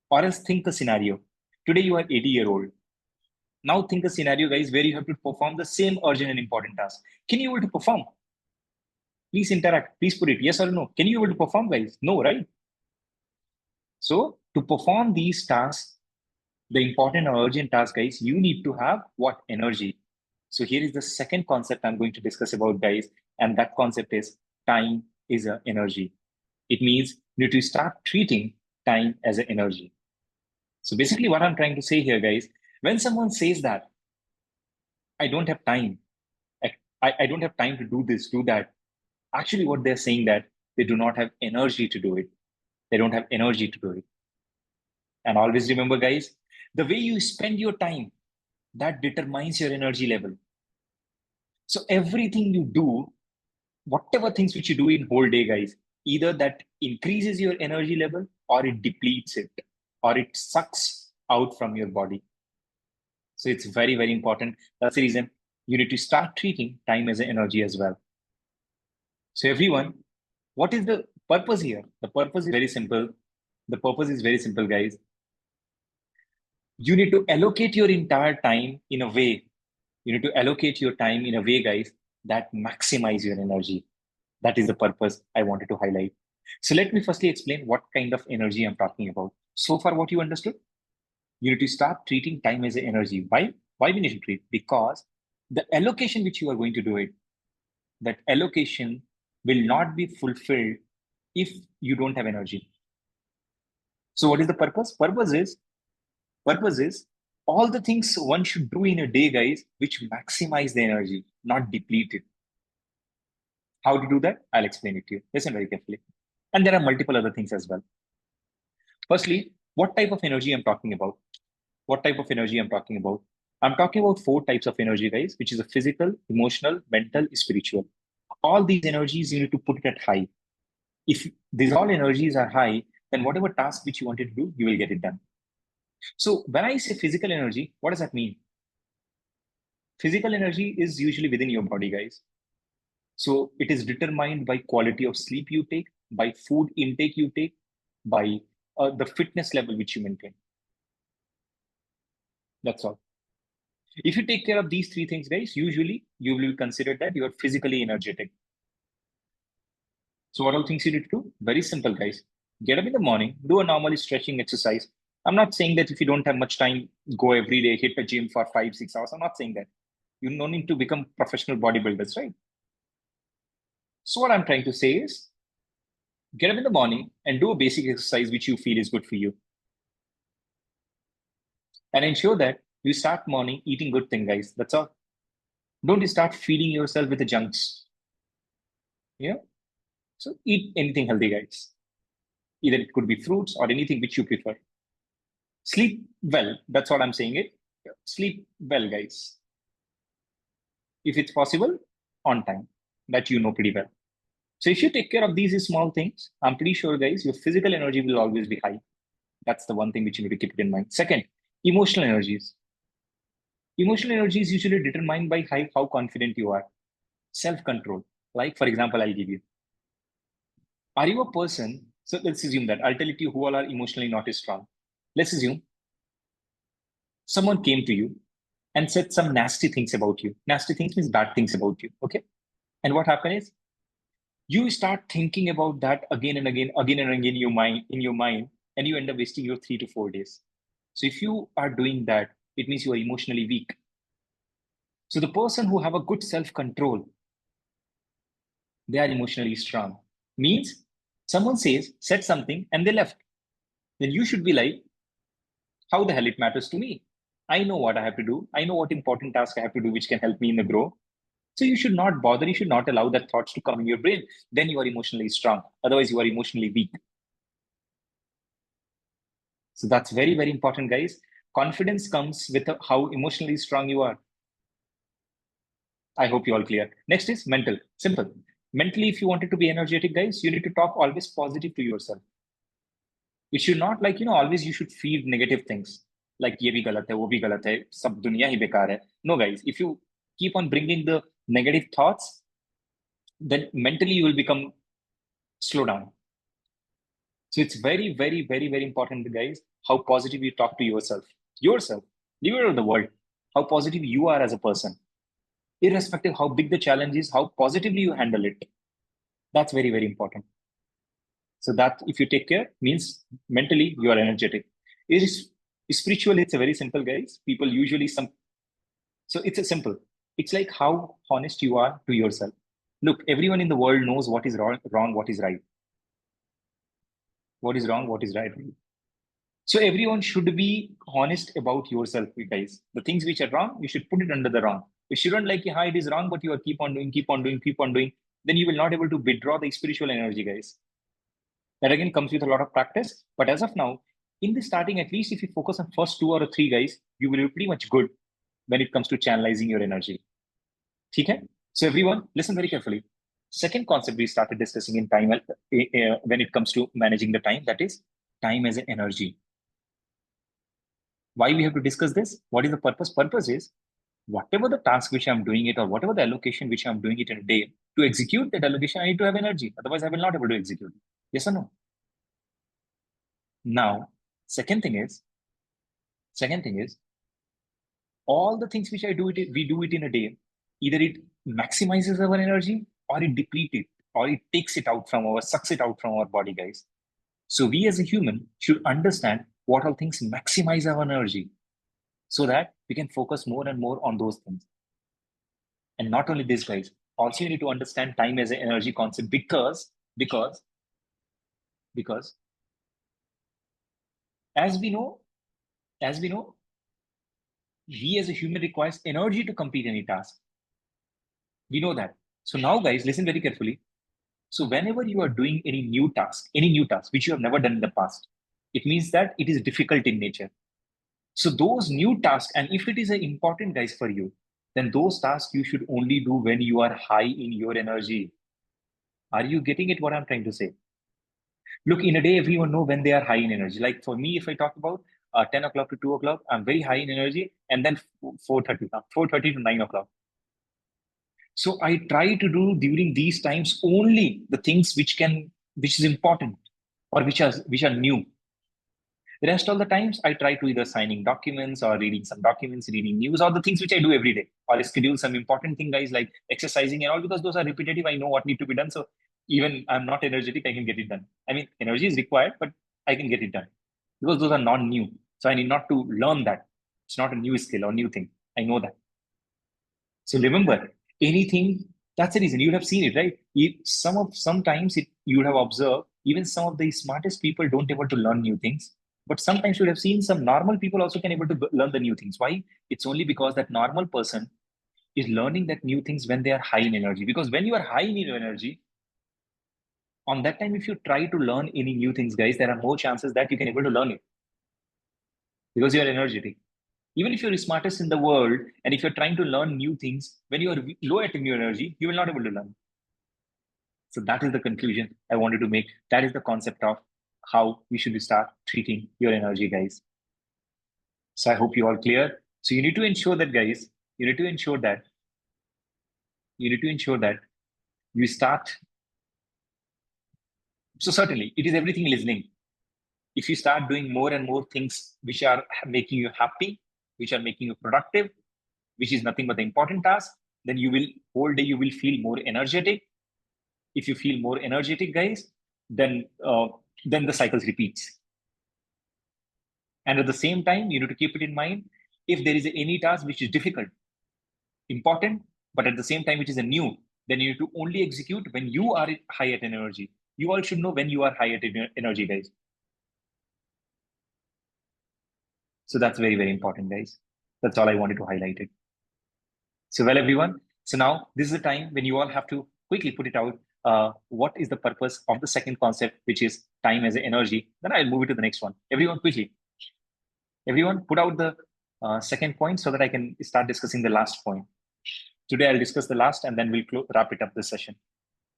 Or else think a scenario. Today you are 80-year-old. Now think a scenario, guys, where you have to perform the same urgent and important task. Can you able to perform? Please interact. Please put it yes or no. Can you able to perform, guys? No, right? So to perform these tasks, the important or urgent task, guys, you need to have what? Energy. So here is the second concept I'm going to discuss about, guys. And that concept is time is an energy. It means you need to start treating time as an energy. So basically what I'm trying to say here, guys, when someone says that, I don't have time, I don't have time to do this, do that. Actually, what they're saying that they do not have energy to do it. They don't have energy to do it. And always remember, guys, the way you spend your time, that determines your energy level. So everything you do, whatever things which you do in whole day, guys, either that increases your energy level or it depletes it or it sucks out from your body. So it's very, very important. That's the reason you need to start treating time as an energy as well. So everyone, what is the purpose here? The purpose is very simple. The purpose is very simple, guys. You need to allocate your entire time in a way. You need to allocate your time in a way, guys, that maximize your energy. That is the purpose I wanted to highlight. So let me firstly explain what kind of energy I'm talking about. So far, what you understood? You need to start treating time as an energy. Why? Why we need to treat? Because the allocation which you are going to do it, that allocation will not be fulfilled if you don't have energy. So what is the purpose? Purpose is all the things one should do in a day, guys, which maximize the energy, not deplete it. How to do that? I'll explain it to you. Listen very carefully. And there are multiple other things as well. Firstly, what type of energy I'm talking about? What type of energy I'm talking about? I'm talking about 4 types of energy, guys, which is a physical, emotional, mental, spiritual. All these energies, you need to put it at high. If these all energies are high, then whatever task which you wanted to do, you will get it done. So when I say physical energy, what does that mean? Physical energy is usually within your body, guys. So it is determined by quality of sleep you take, by food intake you take, by the fitness level which you maintain. That's all. If you take care of these 3 things, guys, usually you will consider that you are physically energetic. So what all things you need to do? Very simple, guys. Get up in the morning, do a normal stretching exercise. I'm not saying that if you don't have much time, go every day, hit the gym for 5-6 hours. I'm not saying that. You don't need to become professional bodybuilders, right? So what I'm trying to say is, get up in the morning and do a basic exercise which you feel is good for you. And ensure that you start morning eating good things, guys. That's all. Don't start feeding yourself with the junks. Yeah. So eat anything healthy, guys. Either it could be fruits or anything which you prefer. Sleep well. That's what I'm saying it. Sleep well, guys. If it's possible, on time. That you know pretty well. So if you take care of these small things, I'm pretty sure, guys, your physical energy will always be high. That's the one thing which you need to keep it in mind. Second, emotional energies. Emotional energy is usually determined by how confident you are. Self-control. Like, for example, I'll give you. Are you a person? So let's assume that. I'll tell it to you who all are emotionally not as strong. Let's assume someone came to you and said some nasty things about you. Nasty things means bad things about you. Okay. And what happened is you start thinking about that again and again in your mind, and you end up wasting your 3 to 4 days. So if you are doing that, it means you are emotionally weak. So the person who have a good self-control, they are emotionally strong. Means someone said something and they left. Then you should be like, how the hell it matters to me? I know what I have to do. I know what important task I have to do, which can help me in the grow. So you should not bother. You should not allow that thoughts to come in your brain. Then you are emotionally strong. Otherwise, you are emotionally weak. So that's very, very important, guys. Confidence comes with how emotionally strong you are. I hope you all clear. Next is mental. Simple. Mentally, if you wanted to be energetic, guys, you need to talk always positive to yourself. It should not like, always you should feed negative things. Like, ye bhi galat hai, wo bhi galat hai, sab duniya hi bekar hai. No, guys, if you keep on bringing the negative thoughts, then mentally you will become slow down. So it's very, very, very, very important, guys, how positive you talk to yourself. Leave it out of the world, how positive you are as a person. Irrespective how big the challenge is, how positively you handle it. That's very, very important. So that if you take care means mentally you are energetic. It is spiritual. It's a very simple, guys. People usually so it's a simple. It's like how honest you are to yourself. Look, everyone in the world knows what is wrong, what is right. What is wrong, what is right. So everyone should be honest about yourself, guys. The things which are wrong, you should put it under the wrong. You shouldn't like, hi, it is wrong, but you are keep on doing. Then you will not able to withdraw the spiritual energy, guys. That again comes with a lot of practice. But as of now, in the starting, at least if you focus on first 2 or 3, guys, you will be pretty much good when it comes to channelizing your energy. Okay? So everyone, listen very carefully. Second concept we started discussing in time when it comes to managing the time, that is time as an energy. Why we have to discuss this? What is the purpose? Purpose is whatever the task which I'm doing it or whatever the allocation which I'm doing it in a day, to execute that allocation, I need to have energy. Otherwise, I will not able to execute it. Yes or no? Now, second thing is, all the things which we do it in a day, either it maximizes our energy or it depletes it, or it sucks it out from our body, guys. So we as a human should understand what all things maximize our energy so that we can focus more and more on those things. And not only this, guys, also you need to understand time as an energy concept because as we know, as we know, we as a human requires energy to complete any task. We know that. So now, guys, listen very carefully. So whenever you are doing any new task which you have never done in the past, it means that it is difficult in nature. So those new tasks, and if it is important, guys, for you, then those tasks you should only do when you are high in your energy. Are you getting it? What I'm trying to say? Look, in a day, everyone know when they are high in energy. Like for me, if I talk about 10 o'clock to 2 o'clock, I'm very high in energy, and then 4:30 to 9 o'clock. So I try to do during these times only the things which is important or which are new. The rest of the times I try to either signing documents or reading some documents, reading news, or the things which I do every day, or schedule some important thing, guys, like exercising and all, because those are repetitive. I know what need to be done. So even I'm not energetic, I can get it done. I mean, energy is required, but I can get it done because those are not new. So I need not to learn that. It's not a new skill or new thing. I know that. So remember, anything, that's the reason you would have seen it, right? Sometimes you would have observed even some of the smartest people don't able to learn new things. But sometimes you would have seen some normal people also can able to learn the new things. Why? It's only because that normal person is learning that new things when they are high in energy. Because when you are high in your energy, on that time, if you try to learn any new things, guys, there are more chances that you can able to learn it because you are energetic. Even if you're the smartest in the world, and if you're trying to learn new things, when you are low at your energy, you will not able to learn. So that is the conclusion I wanted to make. That is the concept of how we should start treating your energy, guys. So I hope you all clear. So you need to ensure that, guys, you need to ensure that you need to ensure that you start. So certainly it is everything listening. If you start doing more and more things which are making you happy, which are making you productive, which is nothing but the important task, then you will whole day you will feel more energetic. If you feel more energetic, guys, then the cycles repeats. And at the same time, you need to keep it in mind, if there is any task which is difficult, important, but at the same time which is a new, then you need to only execute when you are high at energy. You all should know when you are high at energy, guys. So that's very, very important, guys. That's all I wanted to highlight it. So, well, everyone, so now this is the time when you all have to quickly put it out. What is the purpose of the second concept, which is time as energy? Then I'll move it to the next one. Everyone, quickly. Everyone, put out the second point so that I can start discussing the last point. Today, I'll discuss the last and then we'll wrap it up this session.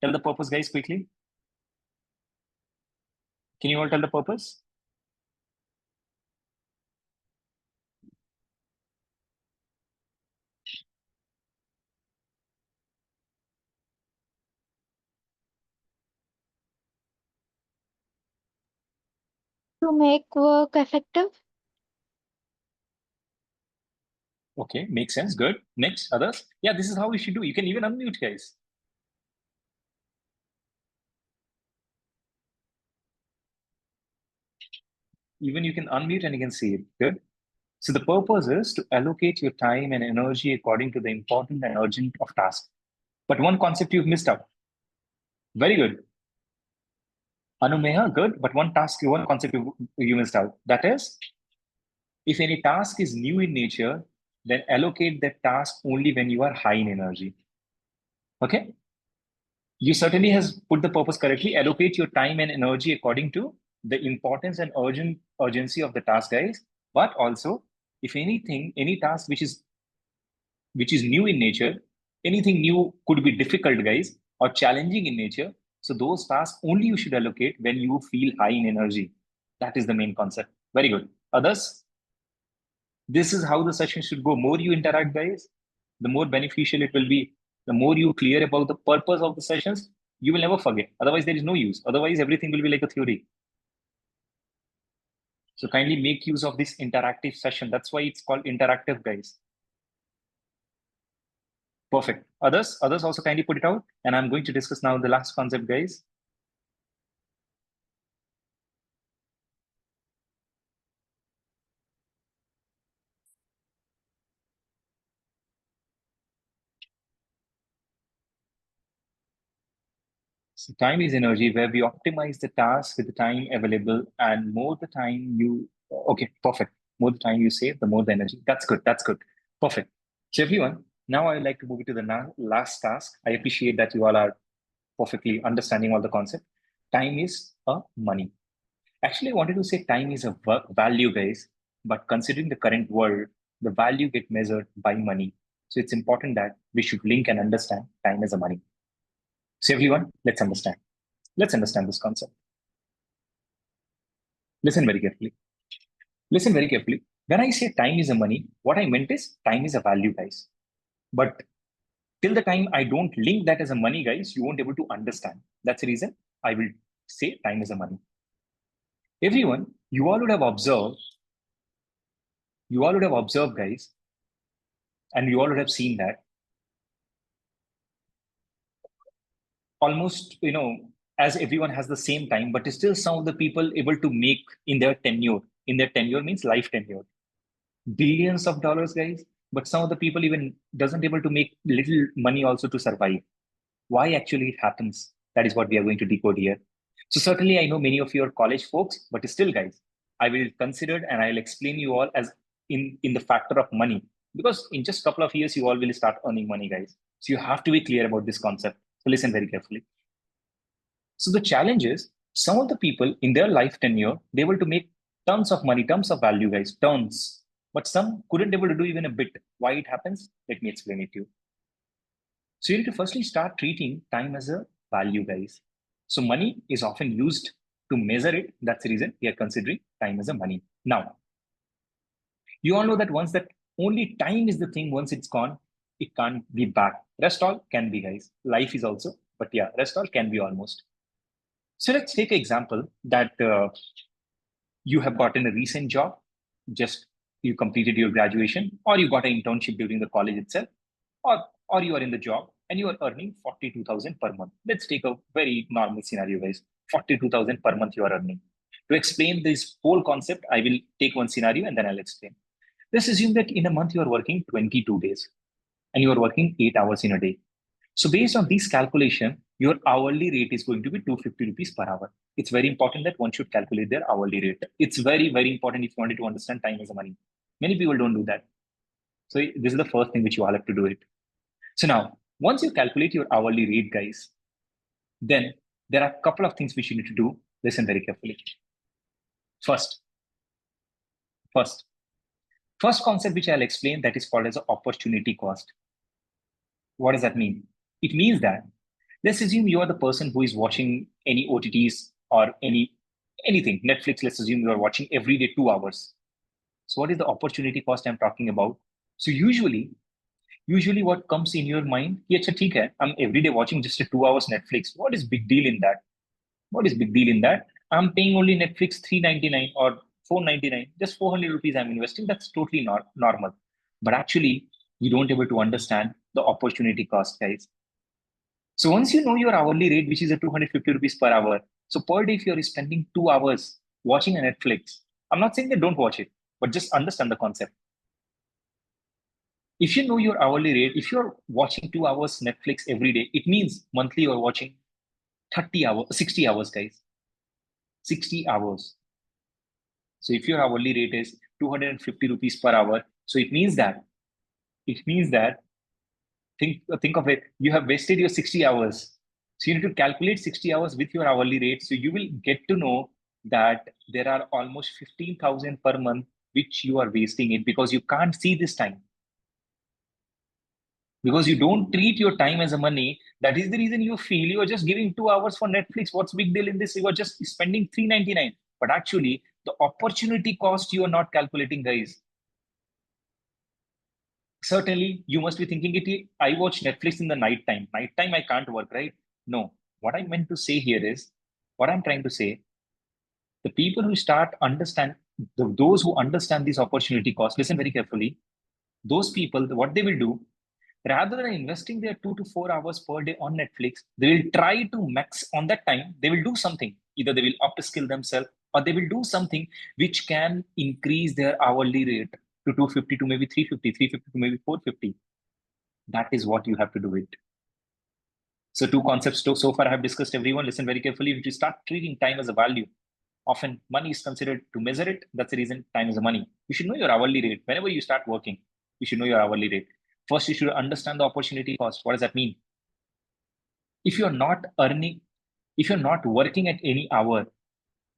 Tell the purpose, guys, quickly. Can you all tell the purpose? To make work effective. Okay, makes sense. Good. Next, others. Yeah, this is how we should do. You can even unmute, guys. Even you can unmute and you can see it. Good. So the purpose is to allocate your time and energy according to the important and urgent of task. But one concept you've missed out. Very good. Anumeha, good. But one concept you missed out. That is, if any task is new in nature, then allocate that task only when you are high in energy. Okay? You certainly has put the purpose correctly. Allocate your time and energy according to the importance and urgency of the task, guys. But also, if anything, any task which is new in nature, anything new could be difficult, guys, or challenging in nature. So those tasks only you should allocate when you feel high in energy. That is the main concept. Very good. Others, this is how the session should go. More you interact, guys, the more beneficial it will be. The more you clear about the purpose of the sessions, you will never forget. Otherwise, there is no use. Otherwise, everything will be like a theory. So kindly make use of this interactive session. That's why it's called interactive, guys. Perfect. Others also kindly put it out. And I'm going to discuss now the last concept, guys. So time is energy, where we optimize the task with the time available, and more the time you, okay, perfect. More the time you save, the more the energy. That's good. That's good. Perfect. So everyone, now I would like to move to the last task. I appreciate that you all are perfectly understanding all the concept. Time is a money. Actually, I wanted to say time is a value, guys, but considering the current world, the value get measured by money. So it's important that we should link and understand time as a money. So everyone, let's understand. Let's understand this concept. Listen very carefully. Listen very carefully. When I say time is a money, what I meant is time is a value, guys. But till the time I don't link that as a money, guys, you won't be able to understand. That's the reason I will say time is a money. Everyone, you all would have observed, guys, and you all would have seen that almost, as everyone has the same time, but still some of the people able to make in their tenure means life tenure, billions of dollars, guys. But some of the people even doesn't able to make little money also to survive. Why actually it happens? That is what we are going to decode here. So certainly I know many of your college folks, but still, guys, I will consider and I'll explain you all as in the factor of money, because in just a couple of years you all will start earning money, guys. So you have to be clear about this concept. So listen very carefully. So the challenge is some of the people in their life tenure, they able to make tons of money, tons of value, guys, tons. But some couldn't able to do even a bit. Why it happens? Let me explain it to you. So you need to firstly start treating time as a value, guys. So money is often used to measure it. That's the reason we are considering time as a money. Now, you all know that once that only time is the thing, once it's gone, it can't be back. Rest all can be, guys. Life is also, but yeah, rest all can be almost. So let's take an example that you have gotten a recent job, just you completed your graduation, or you got an internship during the college itself, or you are in the job and you are earning 42,000 per month. Let's take a very normal scenario, guys. 42,000 per month you are earning. To explain this whole concept, I will take one scenario and then I'll explain. Let's assume that in a month you are working 22 days and you are working 8 hours in a day. So based on this calculation, your hourly rate is going to be 250 rupees per hour. It's very important that one should calculate their hourly rate. It's very, very important if you wanted to understand time as a money. Many people don't do that. So this is the first thing which you all have to do it. So now, once you calculate your hourly rate, guys, then there are a couple of things which you need to do. Listen very carefully. First concept which I'll explain, that is called as opportunity cost. What does that mean? It means that let's assume you are the person who is watching any OTTs or anything, Netflix, let's assume you are watching every day 2 hours. So what is the opportunity cost I'm talking about? So usually what comes in your mind, yeah, theek hai, I'm every day watching just a 2 hours Netflix. What is big deal in that? What is big deal in that? I'm paying only Netflix 399 or 499, just 400 rupees I'm investing. That's totally not normal. But actually, you don't able to understand the opportunity cost, guys. So once you know your hourly rate, which is a 250 rupees per hour, so per day, if you're spending 2 hours watching a Netflix, I'm not saying that don't watch it, but just understand the concept. If you know your hourly rate, if you're watching 2 hours Netflix every day, it means monthly you're watching 30 hours, 60 hours, guys. 60 hours. So if your hourly rate is 250 rupees per hour, so it means that think of it, you have wasted your 60 hours. So you need to calculate 60 hours with your hourly rate. So you will get to know that there are almost 15,000 per month which you are wasting it because you can't see this time. Because you don't treat your time as a money. That is the reason you feel you are just giving 2 hours for Netflix. What's big deal in this? You are just spending 399. But actually, the opportunity cost you are not calculating, guys. Certainly, you must be thinking it. I watch Netflix in the night time. Night time, I can't work, right? No. What I meant to say here is, what I'm trying to say, the people who start understand, those who understand this opportunity cost, listen very carefully. Those people, what they will do, rather than investing their 2 to 4 hours per day on Netflix, they will try to max on that time. They will do something. Either they will upskill themselves or they will do something which can increase their hourly rate to 250 to maybe 350, 350 to maybe 450. That is what you have to do it. So two concepts so far I have discussed, everyone. Listen very carefully. If you start treating time as a value, often money is considered to measure it. That's the reason time is a money. You should know your hourly rate. Whenever you start working, you should know your hourly rate. First, you should understand the opportunity cost. What does that mean? If you're not earning, if you're not working at any hour,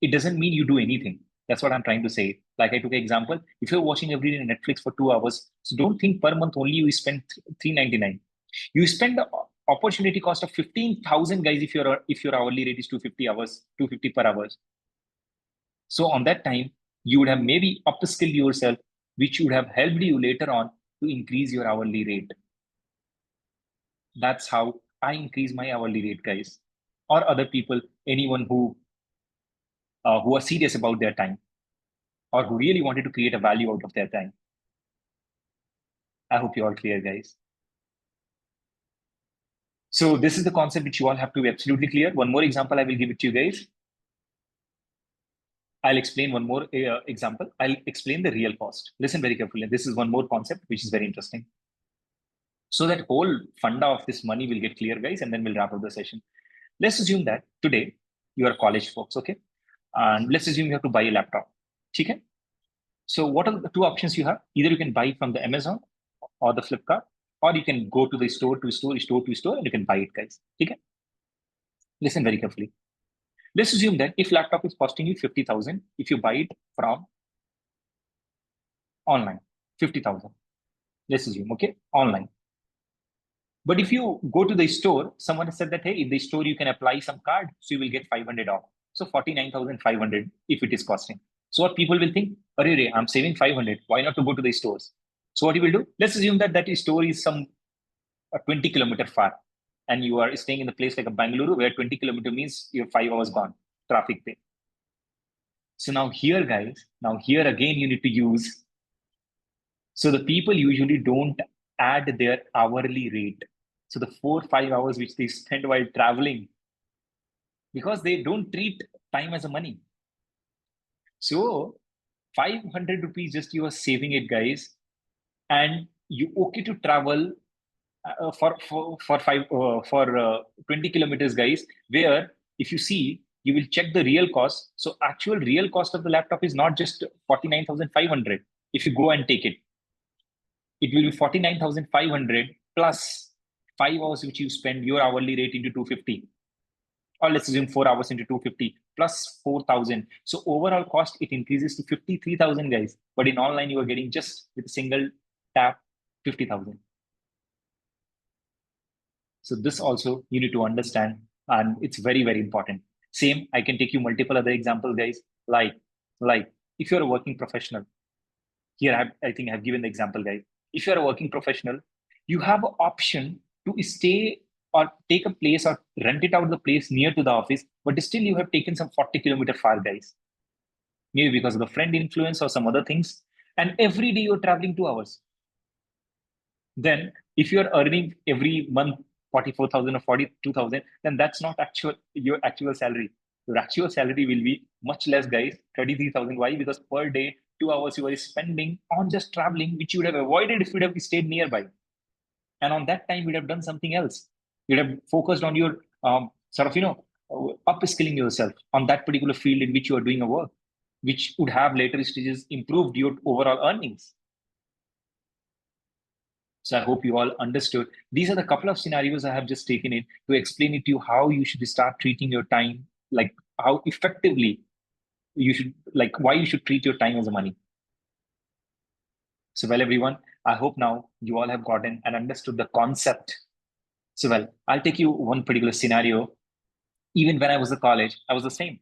it doesn't mean you do anything. That's what I'm trying to say. Like I took an example. If you're watching every day Netflix for 2 hours, so don't think per month only you spend $3.99. You spend the opportunity cost of 15,000, guys. If your hourly rate is 250 hours, 250 per hours. So on that time, you would have maybe upskilled yourself, which would have helped you later on to increase your hourly rate. That's how I increase my hourly rate, guys, or other people, anyone who are serious about their time or who really wanted to create a value out of their time. I hope you're all clear, guys. So this is the concept which you all have to be absolutely clear. One more example I will give it to you guys. I'll explain one more example. I'll explain the real cost. Listen very carefully. This is one more concept which is very interesting. So that whole funda of this money will get clear, guys, and then we'll wrap up the session. Let's assume that today you are college folks, okay? And let's assume you have to buy a laptop. Okay? So what are the two options you have? Either you can buy from the Amazon or the Flipkart, or you can go to the store, and you can buy it, guys. Okay? Listen very carefully. Let's assume that if laptop is costing you 50,000, if you buy it from online, 50,000. Let's assume, okay, online. But if you go to the store, someone has said that, hey, in the store you can apply some card, so you will get 500 off. So 49,500 if it is costing. So what people will think, Array, I'm saving 500. Why not to go to the stores? So what you will do? Let's assume that that store is some 20 kilometer far, and you are staying in a place like a Bangalore, where 20 kilometer means you're 5 hours gone, traffic pay. So now here, guys, now here again you need to use. So the people usually don't add their hourly rate. So the 4-5 hours which they spend while traveling, because they don't treat time as a money. So 500 rupees just you are saving it, guys, and you okay to travel for 20 kilometers, guys, where if you see, you will check the real cost. So actual real cost of the laptop is not just 49,500. If you go and take it, it will be 49,500 plus 5 hours which you spend your hourly rate into 250. Or let's assume 4 hours into 250 plus 4,000. So overall cost, it increases to 53,000, guys. But in online, you are getting just with a single tap, 50,000. So this also you need to understand, and it's very, very important. Same, I can take you multiple other examples, guys. Like if you're a working professional, here I think I've given the example, guys. If you're a working professional, you have an option to stay or take a place or rent it out the place near to the office, but still you have taken some 40 kilometer far, guys. Maybe because of the friend influence or some other things. And every day you're traveling 2 hours. Then if you're earning every month 44,000 or 42,000, then that's not your actual salary. Your actual salary will be much less, guys, 33,000. Why? Because per day, 2 hours you are spending on just traveling, which you would have avoided if you would have stayed nearby. And on that time, you'd have done something else. You'd have focused on your upskilling yourself on that particular field in which you are doing a work, which would have later stages improved your overall earnings. So I hope you all understood. These are the couple of scenarios I have just taken in to explain it to you how you should start treating your time, like how effectively you should, like why you should treat your time as a money. So well, everyone, I hope now you all have gotten and understood the concept. So well, I'll take you one particular scenario. Even when I was at college, I was the same.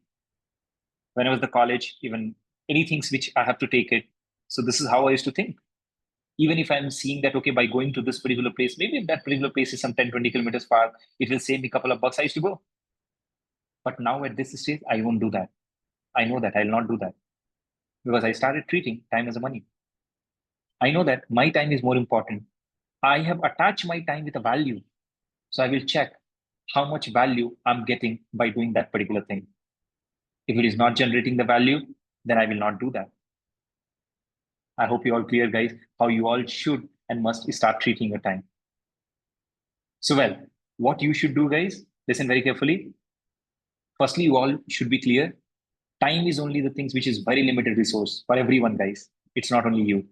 When I was at college, even anything which I have to take it. So this is how I used to think. Even if I'm seeing that, okay, by going to this particular place, maybe if that particular place is some 10, 20 kilometers far, it will save me a couple of bucks, I used to go. But now at this stage, I won't do that. I know that I'll not do that because I started treating time as a money. I know that my time is more important. I have attached my time with a value. So I will check how much value I'm getting by doing that particular thing. If it is not generating the value, then I will not do that. I hope you all clear, guys, how you all should and must start treating your time. So well, What you should do, guys, listen very carefully. Firstly, you all should be clear. Time is only the things which is very limited resource for everyone, guys. It's not only you.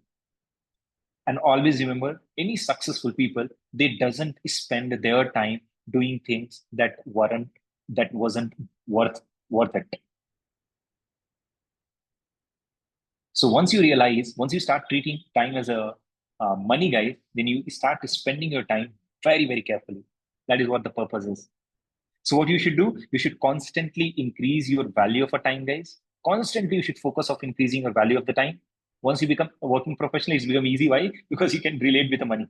And always remember, any successful people, they doesn't spend their time doing things that wasn't worth it. So once you start treating time as a money, guys, then you start spending your time very, very carefully. That is what the purpose is. So what you should do, you should constantly increase your value of a time, guys. Constantly, you should focus of increasing your value of the time. Once you become a working professional, it's become easy. Why? Because you can relate with the money.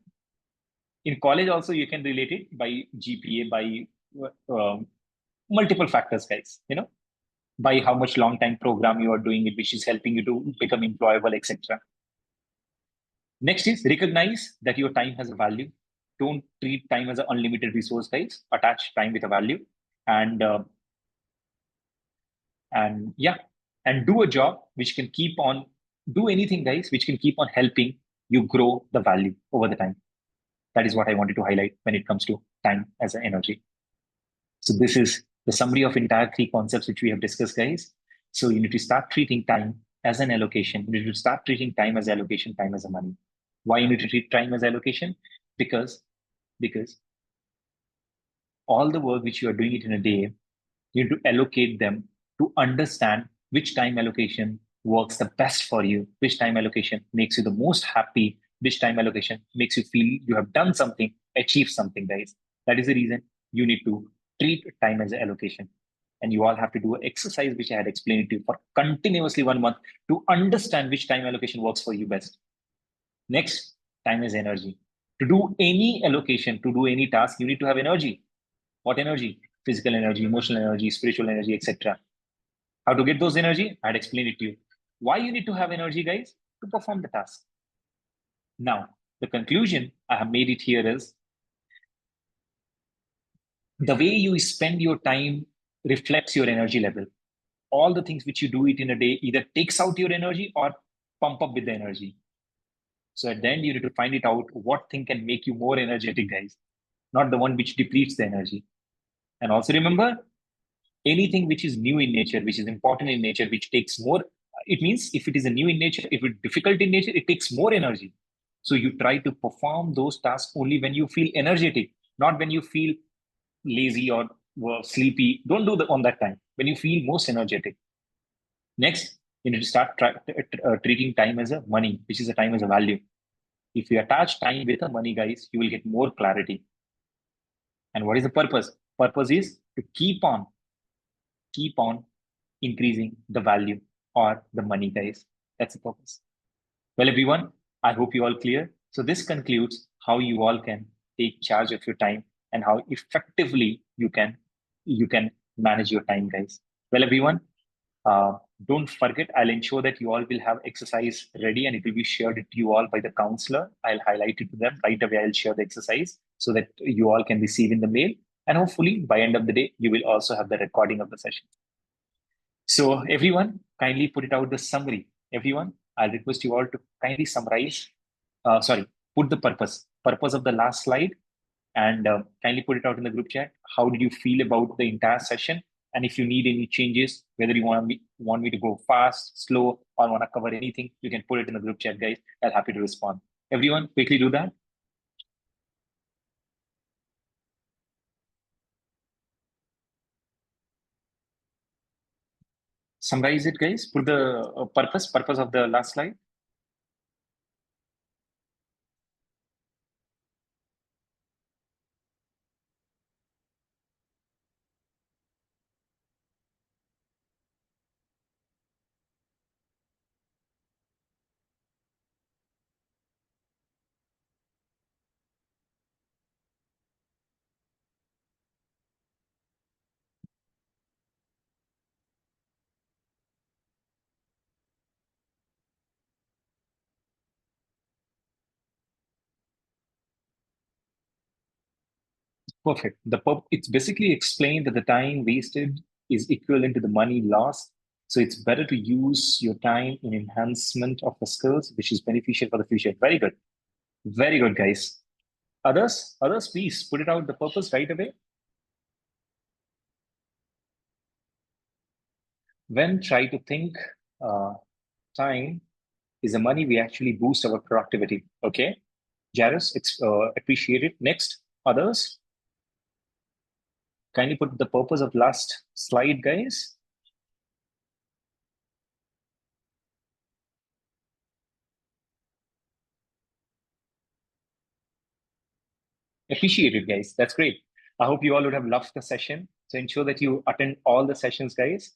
In college, also, you can relate it by GPA, by multiple factors, guys. By how much long time program you are doing it, which is helping you to become employable, etc. Next is recognize that your time has a value. Don't treat time as an unlimited resource, guys. Attach time with a value, and yeah, and do a job which can keep on do anything, guys, which can keep on helping you grow the value over the time. That is what I wanted to highlight when it comes to time as an energy. So this is the summary of entire three concepts which we have discussed, guys. So you need to start treating time as an allocation. You need to start treating time as allocation, time as a money. Why you need to treat time as allocation? Because all the work which you are doing it in a day, you need to allocate them to understand which time allocation works the best for you, which time allocation makes you the most happy, which time allocation makes you feel you have done something, achieved something, guys. That is the reason you need to treat time as an allocation. And you all have to do an exercise which I had explained to you for continuously 1 month to understand which time allocation works for you best. Next, time is energy. To do any allocation, to do any task, you need to have energy. What energy? Physical energy, emotional energy, spiritual energy, etc. How to get those energy? I had explained it to you. Why you need to have energy, guys? To perform the task. Now, the conclusion I have made it here is the way you spend your time reflects your energy level. All the things which you do it in a day either takes out your energy or pump up with the energy. So at the end, you need to find it out what thing can make you more energetic, guys, not the one which depletes the energy. And also remember, anything which is new in nature, which is important in nature, which takes more, it means if it is a new in nature, if it's difficult in nature, it takes more energy. So you try to perform those tasks only when you feel energetic, not when you feel lazy or sleepy. Don't do that on that time, when you feel most energetic. Next, you need to start treating time as a money, which is a time as a value. If you attach time with a money, guys, you will get more clarity. And what is the purpose? Purpose is to keep on increasing the value or the money, guys. That's the purpose. Well, everyone, I hope you all clear. So this concludes how you all can take charge of your time and how effectively you can manage your time, guys. Well, everyone, don't forget, I'll ensure that you all will have exercise ready and it will be shared to you all by the counselor. I'll highlight it to them right away. I'll share the exercise so that you all can receive in the mail. And hopefully by end of the day, you will also have the recording of the session. So everyone, kindly put it out the summary. Everyone, I'll request you all to kindly summarize, put the purpose of the last slide and kindly put it out in the group chat. How did you feel about the entire session? And if you need any changes, whether you want me to go fast, slow, or want to cover anything, you can put it in the group chat, guys. I'm happy to respond. Everyone, quickly do that. Summarize it, guys. Put the purpose of the last slide. Perfect. It's basically explained that the time wasted is equivalent to the money lost. So it's better to use your time in enhancement of the skills, which is beneficial for the future. Very good. Very good, guys. Others, please put it out the purpose right away. When try to think time is the money we actually boost our productivity. Okay, Jairus, it's appreciated. Next, others, kindly put the purpose of last slide, guys. Appreciated, guys. That's great. I hope you all would have loved the session. So ensure that you attend all the sessions, guys.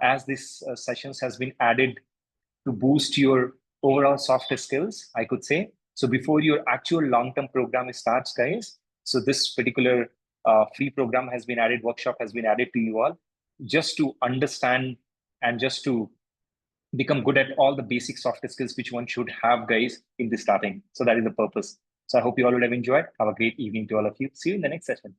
As this sessions has been added to boost your overall soft skills, I could say. So before your actual long-term program starts, guys, so this particular free program has been added, workshop has been added to you all, just to understand and just to become good at all the basic soft skills which one should have, guys, in the starting. So that is the purpose. So I hope you all would have enjoyed. Have a great evening to all of you. See you in the next session.